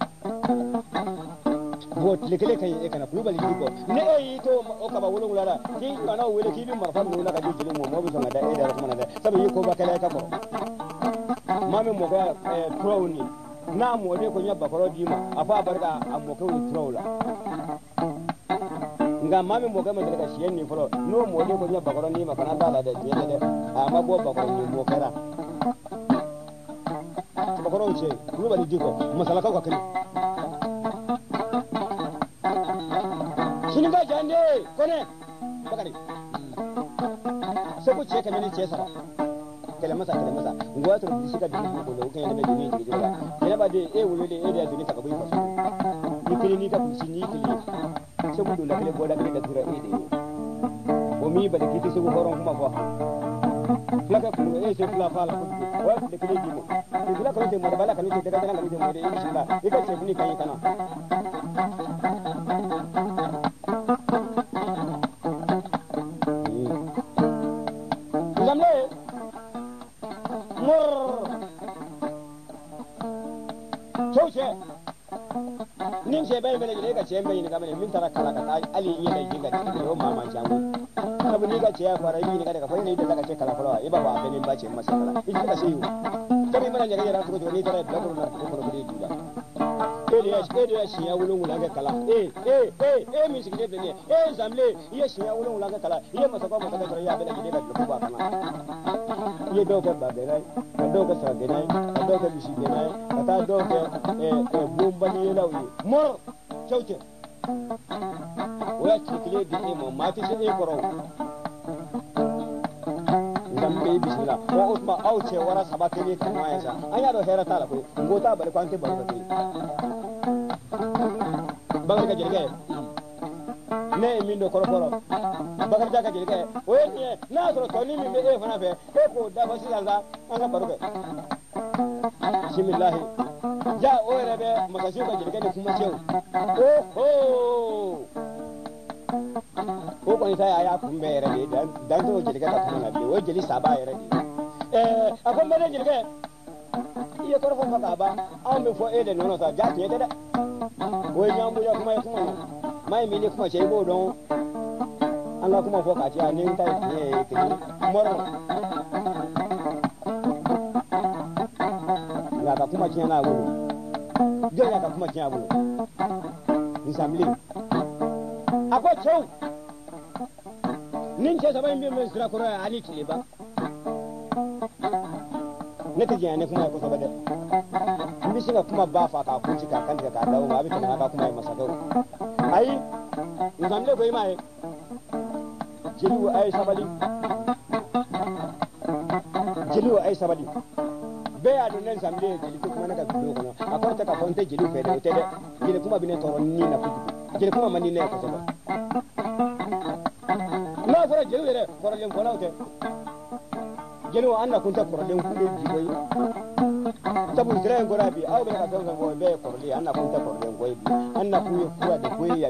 bot lekele kay e kana kubali diko ne e to o ka ba wolo ngula ki kana wele ki bi marfa no na ka jili mo bi so ngada e da ko na da sabu yiko ba kala ka ko mame mo ga trawni na mo de ko nyaba ko dima afa barka ammo ko trawla nga mame mo ga ma daga shiyen ni folo no mo de ko nyaba ko ni ma kana dala da je de amma bo ba ko ni mo kara ba ko ce kubali diko masala ka ko kani shininga jande kone bakari sai ku ce kamar ce sa kele masa ngwa to bisika bi ko do kan da bi ni jira yana ba de wulo de da duni ka bai fasu ni kili ni ka kusi ni kili sai ku do la kele ko da kele da tura de o mi ba de kiti sai ku horon kuma fa laka ku sai fula fala ku wa de kele di mo kula ko te mo da bala kan te daga nan kan te mo de inshallah ika ce ni kan kana nin ce bai bele ga ce bai ni ga min tara kala ka ali yin da jinga da yo mama jangu sabu ni ga ce ya fara yi ni ga daga fa ni da daga ce kala fara ba ba benin ba ce masa kala in ka sai kami mana ne ga yara ko ni tara da ko na ko ko di duda ya shi ya wulun wula ga kala mi shi ne ne zamle ya shi ya wulun wula ga kala ya masa ko masa ga ya bele ga ko ba kana ye doka ba benai ka doka sa benai ka doka bishi benai ka ta doka bomba ni lawi mor chauche wala tikile di mo mati se e koro zambe bismillah ko usma auce wara sabate ne kan waya sa anya do hera tala ko ngota bale kwante ba ko bangal ka jirge ne min do koro bakar jaga jirge o ye na so to ni mi be e fana be e ko da ba silanza an ga baruke bismillah ja o rebe magashi ka jirge ne kuma cewa ko ko ita ya kun be rebe dan to jirge ka kuma be o jeli saba ya rebe akon be jirge iya korfo faka ba an be fo e de nono sa ja ke da o nyambu ya kuma mai mini kuma ce bo don Allah kuma fo ka ci anin ta ke moro ya ka kuma ci na gudu jo ya ka kuma ci na gudu ni samli akwai kyau nin ce saban bin min sira kura ali ke ba ne ta jiya ne kuma ko sabada bi shiga kuma ba fa ka kunci ka kan ka dawo ma bi kana ka kuma yi masa dawo ai ngam le ko yi mai jeliwo ay sabali be ya do nen samle jeli ko kuma naka bido kono akorta ka fonte jeli fe de tede jeli kuma bine toro ni na fudu jeli kuma mani ne ko soba na fara jeli re fara len kola ote jeli wa anna kunta fara len kude jigoyi tabu dire ngora bi aw be ka tonga go be ko li anna kunta fara len goyi anna kuyo kura de goyi ya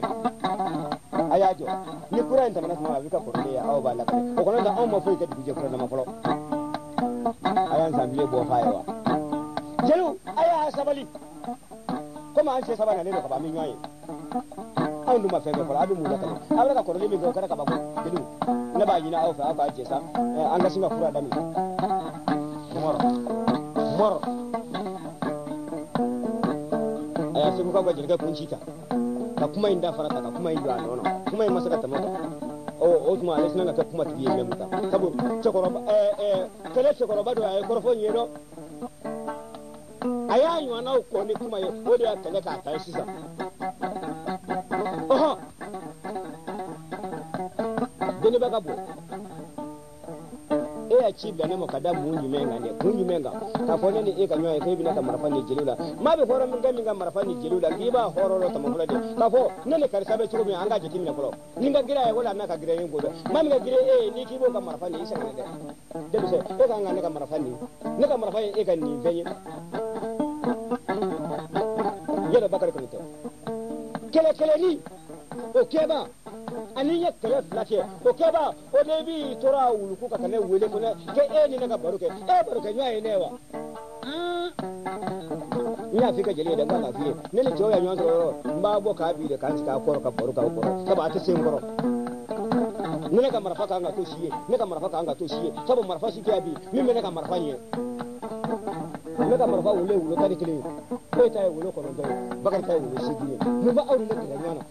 ayajo ni kura inta mana kuma bika ko li aw ba la ko kono da on mo fu ke dije kura na ma folo ayan samle bo fayawa jelu aya sabali kuma an ce sabana ne da ba min yayi an duma fe ko abi mu da kale abra ka ko le mi go kada ka ba ko jelu na ba yina aw fa aka ce sa an ga singa fura da mi mor aya sai ko ga jirga kun cita ka kuma inda farata ka kuma inda nono kuma in masaka ta mata o tuma ale sinanga ka kuma tiye memuta sabu chokoro kele chokoro bado ay korfo nyedo aya nyu ana ko ni kuma ye o de kele ka ta sisa oho deni baga bo e a chibla ne mo kada munyu menga ka fo ne e ka nyoy ke bi na ka marfani jelula ma be horo min ga marfani jelula giba hororo to mo fulade ka fo ne ne kar sabe chugo mi anga jikin ne folo ninga gira e wala na ka gira yin godo ma mi ga gira e ni kibo ka marfani isa ne de be se e ka ngane ka marfani e ka ni benye yeda bakar ko to kele ni o keba aninya kele flake o keba o debi tora wulu ku ka kane wele ko ne ke ni na ka baruke nyaay newa ina fika jeli da ngana fiye ne le joya nyanto mba bo ka bi da kan ka koro ka baruka ko saba ta sen goro ne ka marfa ka nga to shiye saba marfa shi ke abi min ne ka marfa nye ne ka marfa wule ka de kile ko ta wule ko ndo bakar ta wule shi giye mu ba aure ne ga nyana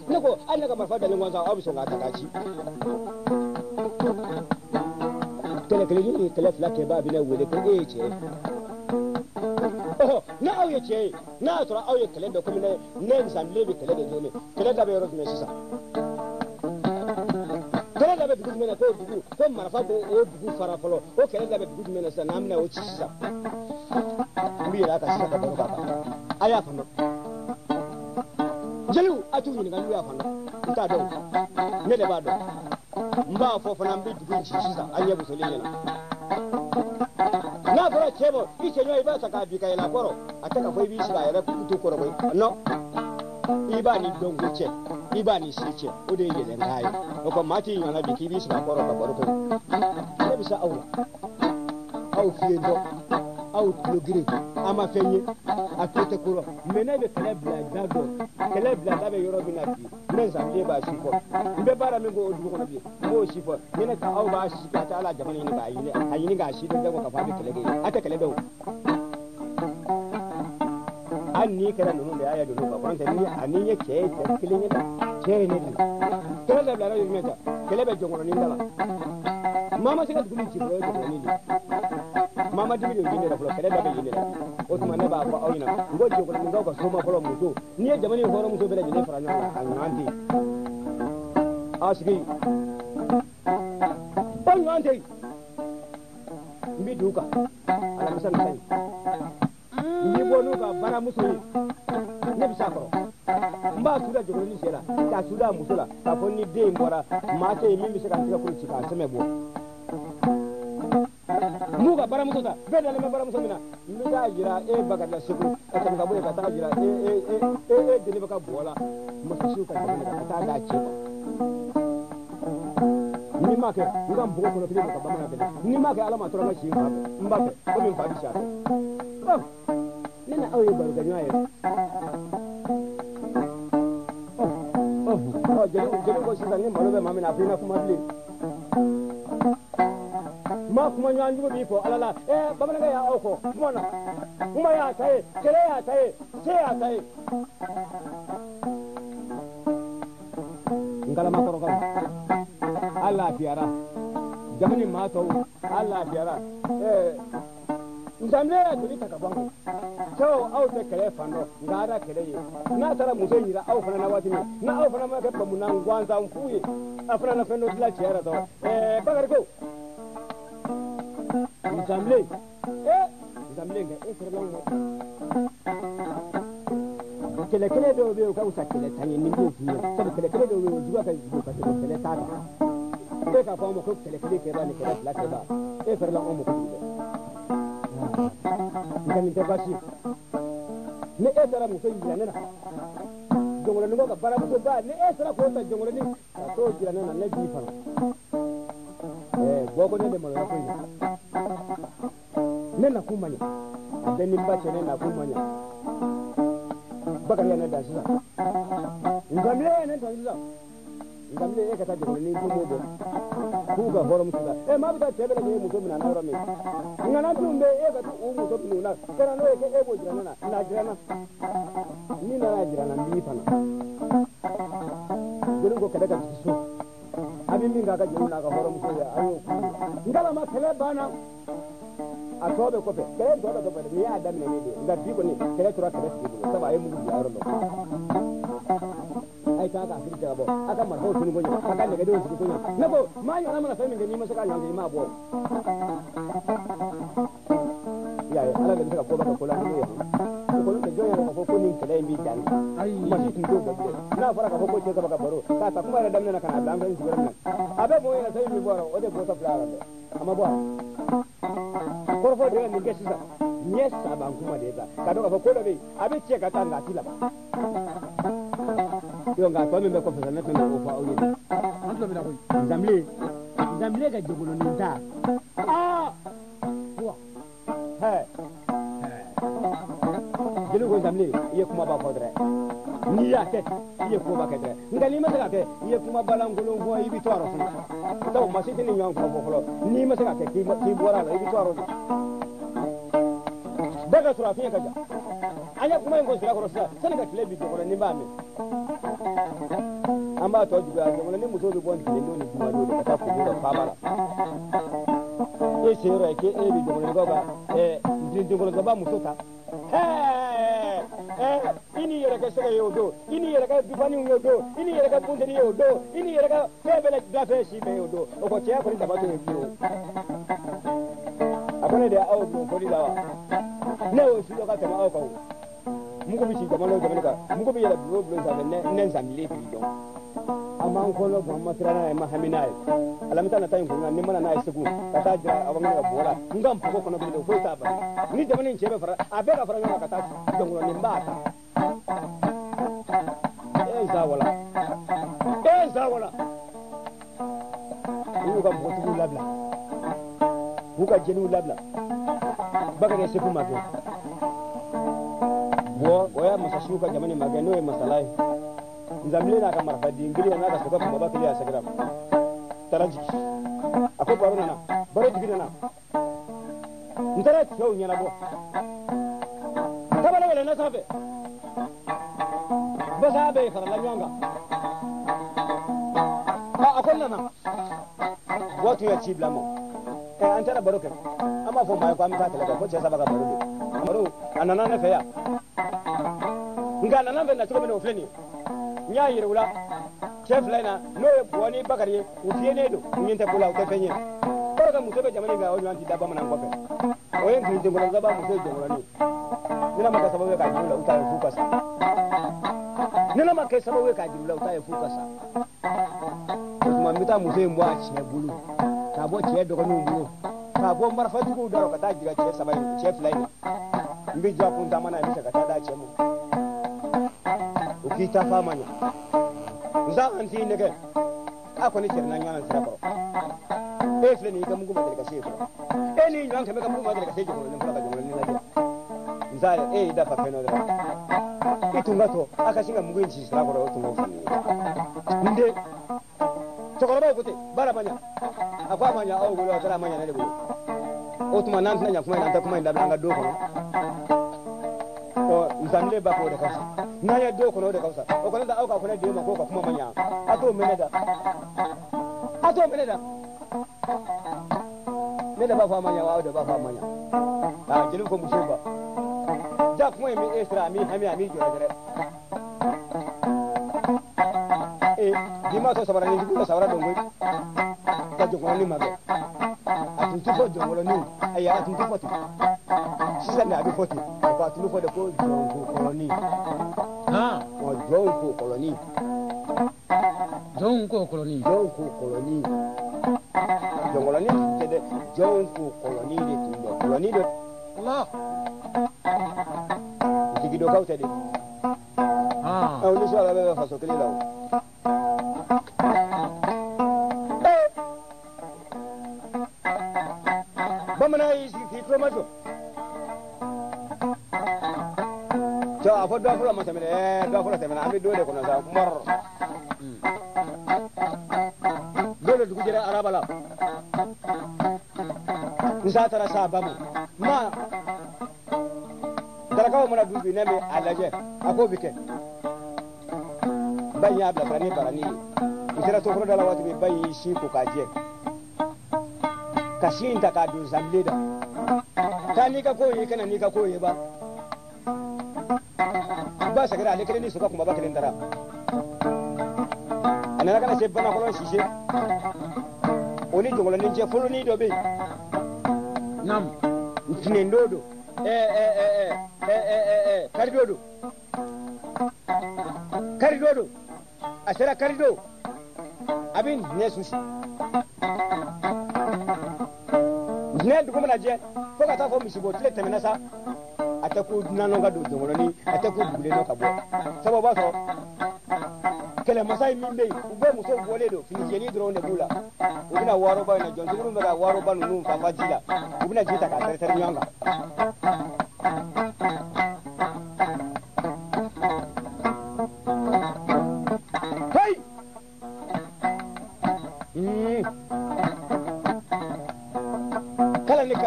ne ko an ne ka marfa da lingwan sa abu so ga ta kaci kele ni kele flake ba bi ne wule ko ce na auye ce na tura auye kele da kuma ne zamle bi kele da jole kele da be ro me sisa kele da be dugu me na ko dugu ko marfa bo o dugu fara folo o kele da be dugu me na sa namna o ci sisa mbi ra ka sisa ka do ka aya fa no jelu atu ni ga ya fa no nta do ne de ba do mba fo fa na mbi dugu ci sisa anya bu so le na na fara chebo iche nyo iba saka bika ila koro ataka foi bi shiba yara kutu koro koi no iba ni dongo che iba ni siche ode yele ngai ko mati nyona biki bi shiba koro ka koro ko ne bisa awla aw fiendo aw logire ama fenye akete koro menebe kele bla dabe yoro binati men zamle ba shifo mbe bara mi go odu ko bi mo shifo ne ka aw ba shi ta ala jamani ni ba yini ayini ga shi da ko ka fa bi kele ge ata kele do anni kala nunu da aya do ba kwanta ni ani yake ta kele ni da ce ne kele da bla mi meta kele be jongo ni ndala mama sika duguli ci bro jongo ni mama dibi do jinde da flo kele da be jinde o tuma ne ba ko awina ngo jongo ni ngo ko soma flo muso ni jamani horo muso be da jinde fara nyanga anwanti asigi anwanti mbi duka ala misan sai mbi bonu ka bara muso ne bisa ko mba suda jongo ni sera ka suda musula ka fonni de mbora ma sai mi bisa ka tika ko ci ka semebo muga bara muso da beda le bara muso mina mi da jira e baga da siku ka tan ka boye ka ta jira de ne baka bola muso su ka ta da ce ni ma ke ngam bugo ko tele ka bamana bela ni ma ke alama tora ma shi mba ke ko min fadi sha ba ne na auye bar ganyo ayi jeli ko sisan ni malo be mamina fina kuma bile ma kuma nyanju bi fo alala bamana ga ya auko mona kuma ya taye kele ya taye se ya taye ngalama korokan Allah fiara jamani ma to Allah fiara nzamle ya tuli takabango so au te kele fando ngara kele ye na tara muso yira au fana na watini na au fana ma ke pamuna ngwanza mfuye afana na fendo dila chera to bagar ko nzamle nge ferlango kele do be ka usa kele tanye ni mbo fiye sabu kele do be duwa ka do ka kele tata be ka fa mo ko kele ke ba ni kele la ke ba ferlango mo ko ngam intervasi ne etara muso yira nena jongolo ngo ka bara muso ba ne etara ko ta jongolo ni to yira nena ne bi fa boko ne de mo ko yira nena kumanya adeni mbache nena kumanya bakari ne da sisa ngamle ne ta sisa ngamle e ka ta jongolo ni ko mo do kuga horom sida ma bita tebele ne muso mina na rami ngana tumbe e ga tu muso mina kana no e ke e bo jirana na jirana ni na jirana mi fana jenu ko kada ka su abi min ga jenu na ga horom so ya ayo ngala ma tele bana a tobe ko be kele tobe ko be ni ya adam ne de nda bi ko ni kele tura kele bi ko saba e mu bi aro no ai ka ka fili jabo aka mar ho tuni gonya aka ne ga do su kunya ne ko ma yo na mana fa min ga ni masaka nyange ma bo ya ala ga ka ko ba ko la ni ya ko le joya ko ko ni kele mi tan ai ma shi tun do ba na fara ka ko ce ka ba baro ka ta kuma da damne na kana dan ga shi gurin nan abe mo ya sai mi boro o de ko ta flara amma bo ko fo de ni ga shi sa yes saban kuma de ka do ka ko da be abe ce ka tanga tila ba yo nga to me ko fa na tena ko fa o ni an to me da ko zamle ga jogolo ni ta wa jelu ko zamle ye kuma ba ko dre ni ya ke ye ko ba ke dre ngali ma ta ke ye kuma balangolo ko ibi to aro funa to ma si ni nyang ko ko ni ma ta ke ki bora la ibi to aro daga sura fiye kaja anya kuma ngo sura ko sa sana ga tlebi ko ni ba me amba to juga ko ni muso do bon ni no ni kuma do ka ko do fa bala e sero ke e bi do ko ba ndi ko ba muso ta ini yere ka sega yodo ini yere ka bifani yodo ini yere ka punjeri yodo ini yere ka febele dafe shi be yodo o ko tia ko ni tabato yodo akone de awu ko di dawa ne o shi ka tama o ko mugo bi shi jamalo ka mugo bi yere blo blo sa ne zamile bi do amma ko lo ko matrana ma haminai alamta na tayin ko ni mana na isugu ka ta jira awan ga bora ngam ko ko no bi do ko ta ba ni jamani in chebe fara abe ka fara ka ta dongo ni mbata zawala ini ga mo tu labla buka jenu labla baka ne siku mago bo ya masashuka jamani magano e masalai nzamle na kamar fadi ngiri na ka soka baba kili asagram taraji ako baro na baro digina na ntara tyo nyana bo tabala wala na sabe basa be khara la nyanga akonna na watu ya chibla mo antara baro ke ama fo ba ko am ta tele ko che sabaka baro anana na fe ya ngana na be na tuko me no fleni nya yirula chef lena no woni bakari ufiene do nyinte kula utefenye boroka musebe jamani ga onyo anti daba mana ngope oyen nginte kula zaba musebe jamani nina maka sababu ka jula utaye fukasa nina maka sababu ka jula utaye fukasa kuma mita musebe mbo achie bulu ka bo chie do no mbo ka bo marfa dugo daro ka dajiga chie sabai chef lena mbi japu ndamana misa ka tada chemo ukita famanya nza anti nege akoni terna nyana sirako efle ni kamungu madele kashefu eni nyanga kama kamungu madele kashefu ni mpaka jomoni ni laje nza da fa feno dra itungato akashinga mungu inchi sirako ro tunga ufani nde chokora kote bara manya akwa manya au gulo akara manya nale gulo otuma nanti nanya kuma nanta kuma ndabanga doko o nzamle ba ko da kausa na ya do ko da kausa o ko da auka ko da ma ko kuma manya ato meneda ne da ba fa manya wa da ba fa manya a jinin ko muso ba da kuma mi extra mi hami jira jira di ma to sabara ni ko sabara dongo ta jongo ni mabe atun tu fo jongo ni aya atun tu fo ti sisa na bi fo ti ba tu fo de ko jongo koloni ha o jongo koloni de jongo koloni de tindo koloni de Allah digido kaute de ah ni so ala be fa so kele lawo bamana yi ki tomato to afo do afo ma tamene do afo tamene ami do de kono sa mor dole dugu jere araba la nsa tara sa bamu ma dalakaw mana dubi ne me alaje ako bike banya bla barani isira to furo dala wati be bayi shi ko kaje kashin ta ka do zalleda ta ni ka koyi kana ni ka koyi ba ba sagara ale kene ni suka kuma ba kene ndara anana kana se bana kolon shishe oni jongolo ni je fulu ni do be nam ntine ndodo karidodo asera karido abin ne sushi ne dugu mana je fo ka taa fɔ misibo tile tɛmɛna sa a tɛ ko dunanɔ ka don jɔnkɔrɔni a tɛ ko dugulen ka bɔ sabu b'a sɔrɔ kɛlɛmasa min bɛ yen u bɛɛ muso bɔlen don finijɛni dɔrɔn de b'u la u bɛna wɔɔrɔba in na jɔntigiw bɛ ka wɔɔrɔba ninnu fafa ji la u bɛna ji ta k'a tɛrɛtɛrɛ ɲɔgɔn kan.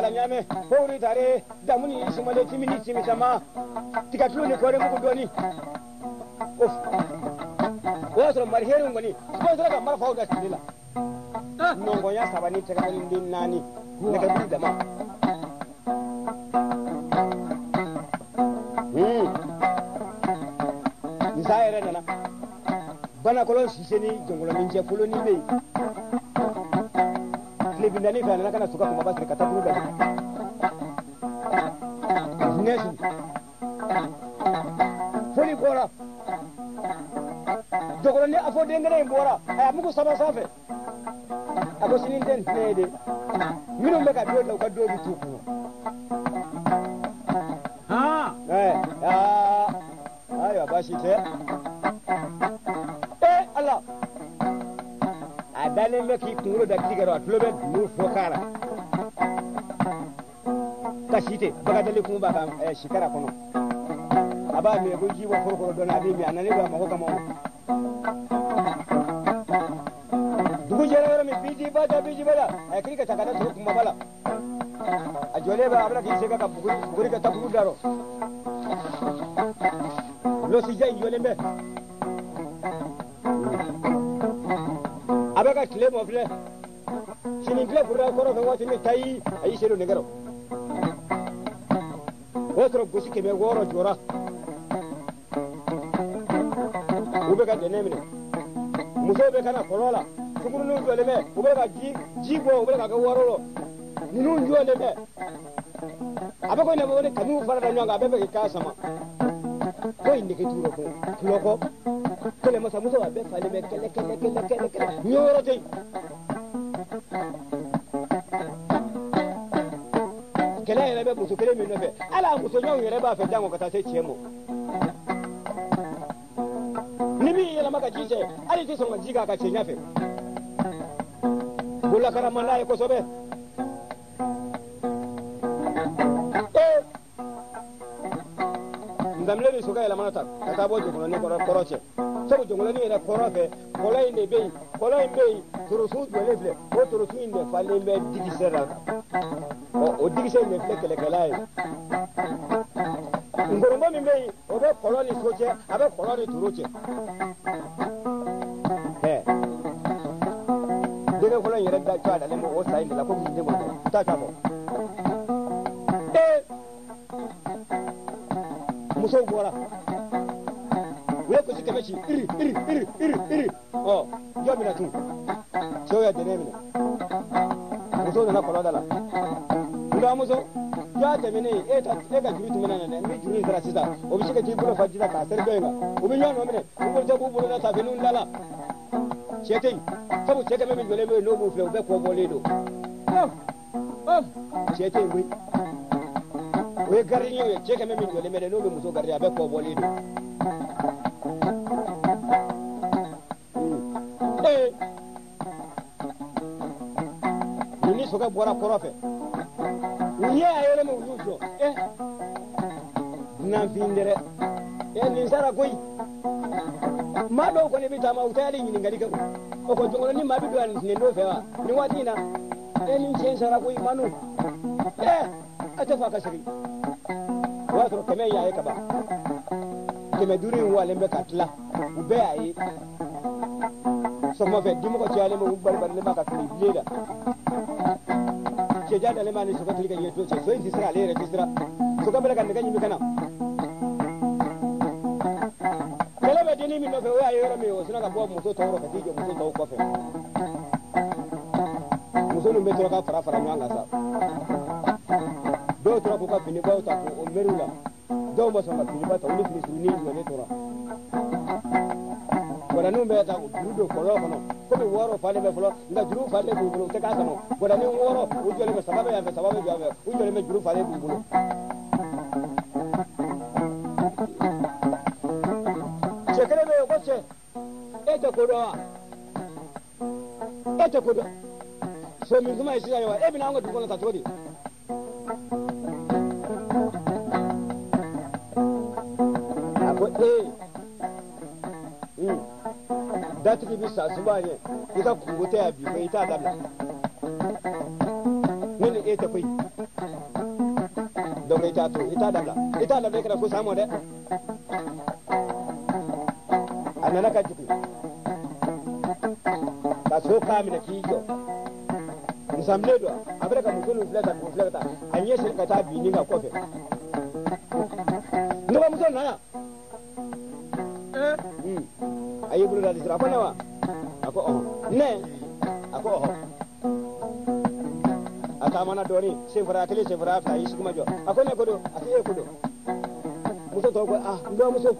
Nyame hori tare da muni ismale timini timisama tikatulu ni kore muku doni of wato marherin goni ko zara ga marfa da tilila nongo ya sabani takarin din nani daga bi da ma zaire dana bana kolon siseni jongolo min je fulo ni be lebindani fa na kana suka kuma basri katabulu da nesu foli bora dogoro ne afo dengene bora aya muku sama safe ako sinin den nede minum be ka do ka do bitu ko ha ayo bashi te Allah adale me ki kungro da kigaro atlobe nu fokara kasite baga dale kuma ba kan shikara kono aba me go jibo korkoro dona be mi anane ba mako kamo dugu jere mi biji bada ay kika takada to kuma bala ajole ba abra ki sega ka buguri ka taburu daro lo si jay yole me abaga kile mo fle sinin kile burra koro ko wati mi tayi ayi selo negaro otro gusi ke me woro jora ube ka denemine muso be kana kolola sukuru nu jole me ube ka jibo ube ka woro ninu jole me abako ne bo ne kanu fara da nyanga bebe ka sama ko inde ke turo ko loko kele masa muso abe fale me kele nyoro tay kele ere be muso kele mi no fe ala muso nyaw yere ba fe dango kata se chiemo nibi yela maka jije ali ti songa jiga ka chenya fe bula kara mala ko sobe ndamle bi soga yela manata kata bo jokono ne koroche sabu jokono ni ere korofe kola inde be turusu jole fle o turusu inde falle be digisera o digisera ne fle kele kala ngorombo min be o be koloni soche abe koloni turuche dene kolon yere da cha da le mo o sai la ko min de mo ta ta mo muso bora we ko ci kebe ci iri oh yo mi na tu so ya dene mi muso na kolon dala nda muso ya ta mene ga juri tu mena ne mi juri dara sisa o bi shika ti bulo fajira ka ser ga o bi nyano mene ko ta bu bulo na ta benu ndala chetin sabu cheke me ngole me no mu fle be ko bole do chetin wi we gari ni cheke me ngole me no mu so gari be ko bole do ni so ga bora korofe ni ya yele mu yujo na vindere ni sara koi ma do ko ne bi tama utali ni ngari ka o ko jongo ni ma bi do an ne do fewa ni watina ni chen sara koi manu ata fa ka shiri wa to kame ya ka ba keme duri wa lembe katla ube ayi so mo fe dimo ko tiale mo bar le maka kli leda ke jada le mani so ko tilga yeto che so indi sira le re tisra so ka bela kan ga nyimi kana deni mi no fe wa yoro mi o sina ka bo muso tawro ka tije muso taw ko fe muso no metro ka fara nyanga sa do tro ko ka fini ba ta ko o merula do mo so ka fini ba ta ni fini suni ni ne tora wala no me ta do ko ro kono ko mi woro fale me folo nga juru fale bu bulo te ka kamo wala ni woro u jole me sababu ya u jole me juru fale bu bulo chekere me yokoche ete kodo so mi kuma isi yawa ebi na ngo dukola tatodi ako datu ki bisa subanye ika kungote ya bi ko ita dabla nini ete koi donc ita dabla kana ko samo de anana ka jiku ka so ka mi na kijo nsamle do abere ka mutulu fleta anye shi ka ta bi ni ga kofe ndo ba mutulu na ya ayi bulu da disra kona wa ako ne ako ata mana doni sefra tele sefra fa yi kuma jo ako ne kodo ati kodo muso to ko ndo muso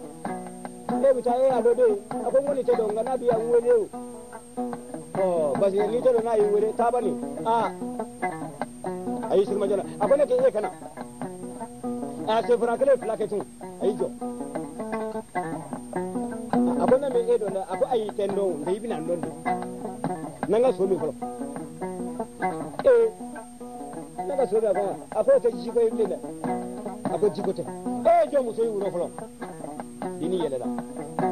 bi ta ya do de ako ngoni te do ngana biya ngwele basi ni te do na yi wele ta bani ayi sirma jona ako ne ke kana sefra tele flaketu ayi jo ako na me edo na ako ayi tendo ngi bi nan don nanga so mi ko nanga so ga ako te ji ko yimle ako ji ko te jo muso yi wuro folo dini yele la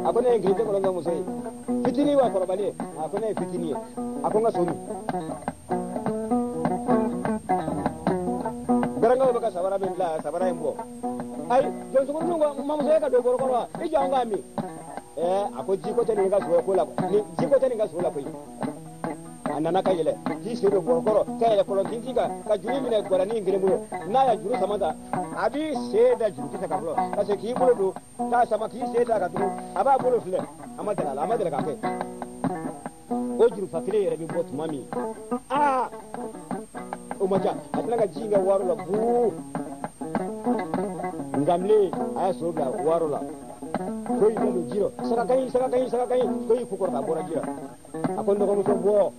ako ne ngi te ko nga muso yi fitini wa ko bale ako ne fitini ako nga so mi garanga ba ka sabara bin la sabara imbo ai jo so ko ngo mamuso ka do ko wa e jo nga mi ako jiko tani ga so ko la ni jiko tani ga so la ko anana ka yele ji se do borokoro ka yele ko kinti ka juri mi ne gora ni ngire mu na ya juru samada abi se da juru kita ka bro ka se ki bolo do ta sama ki se da ka do aba bolo fle amadala ka ke o juru fakire yere bi bot mami o maja atna ga jinga waro la bu ngamle aya so ga waro la koy no jiro saka kai koy ku ko ta bora jira akon do ko so bo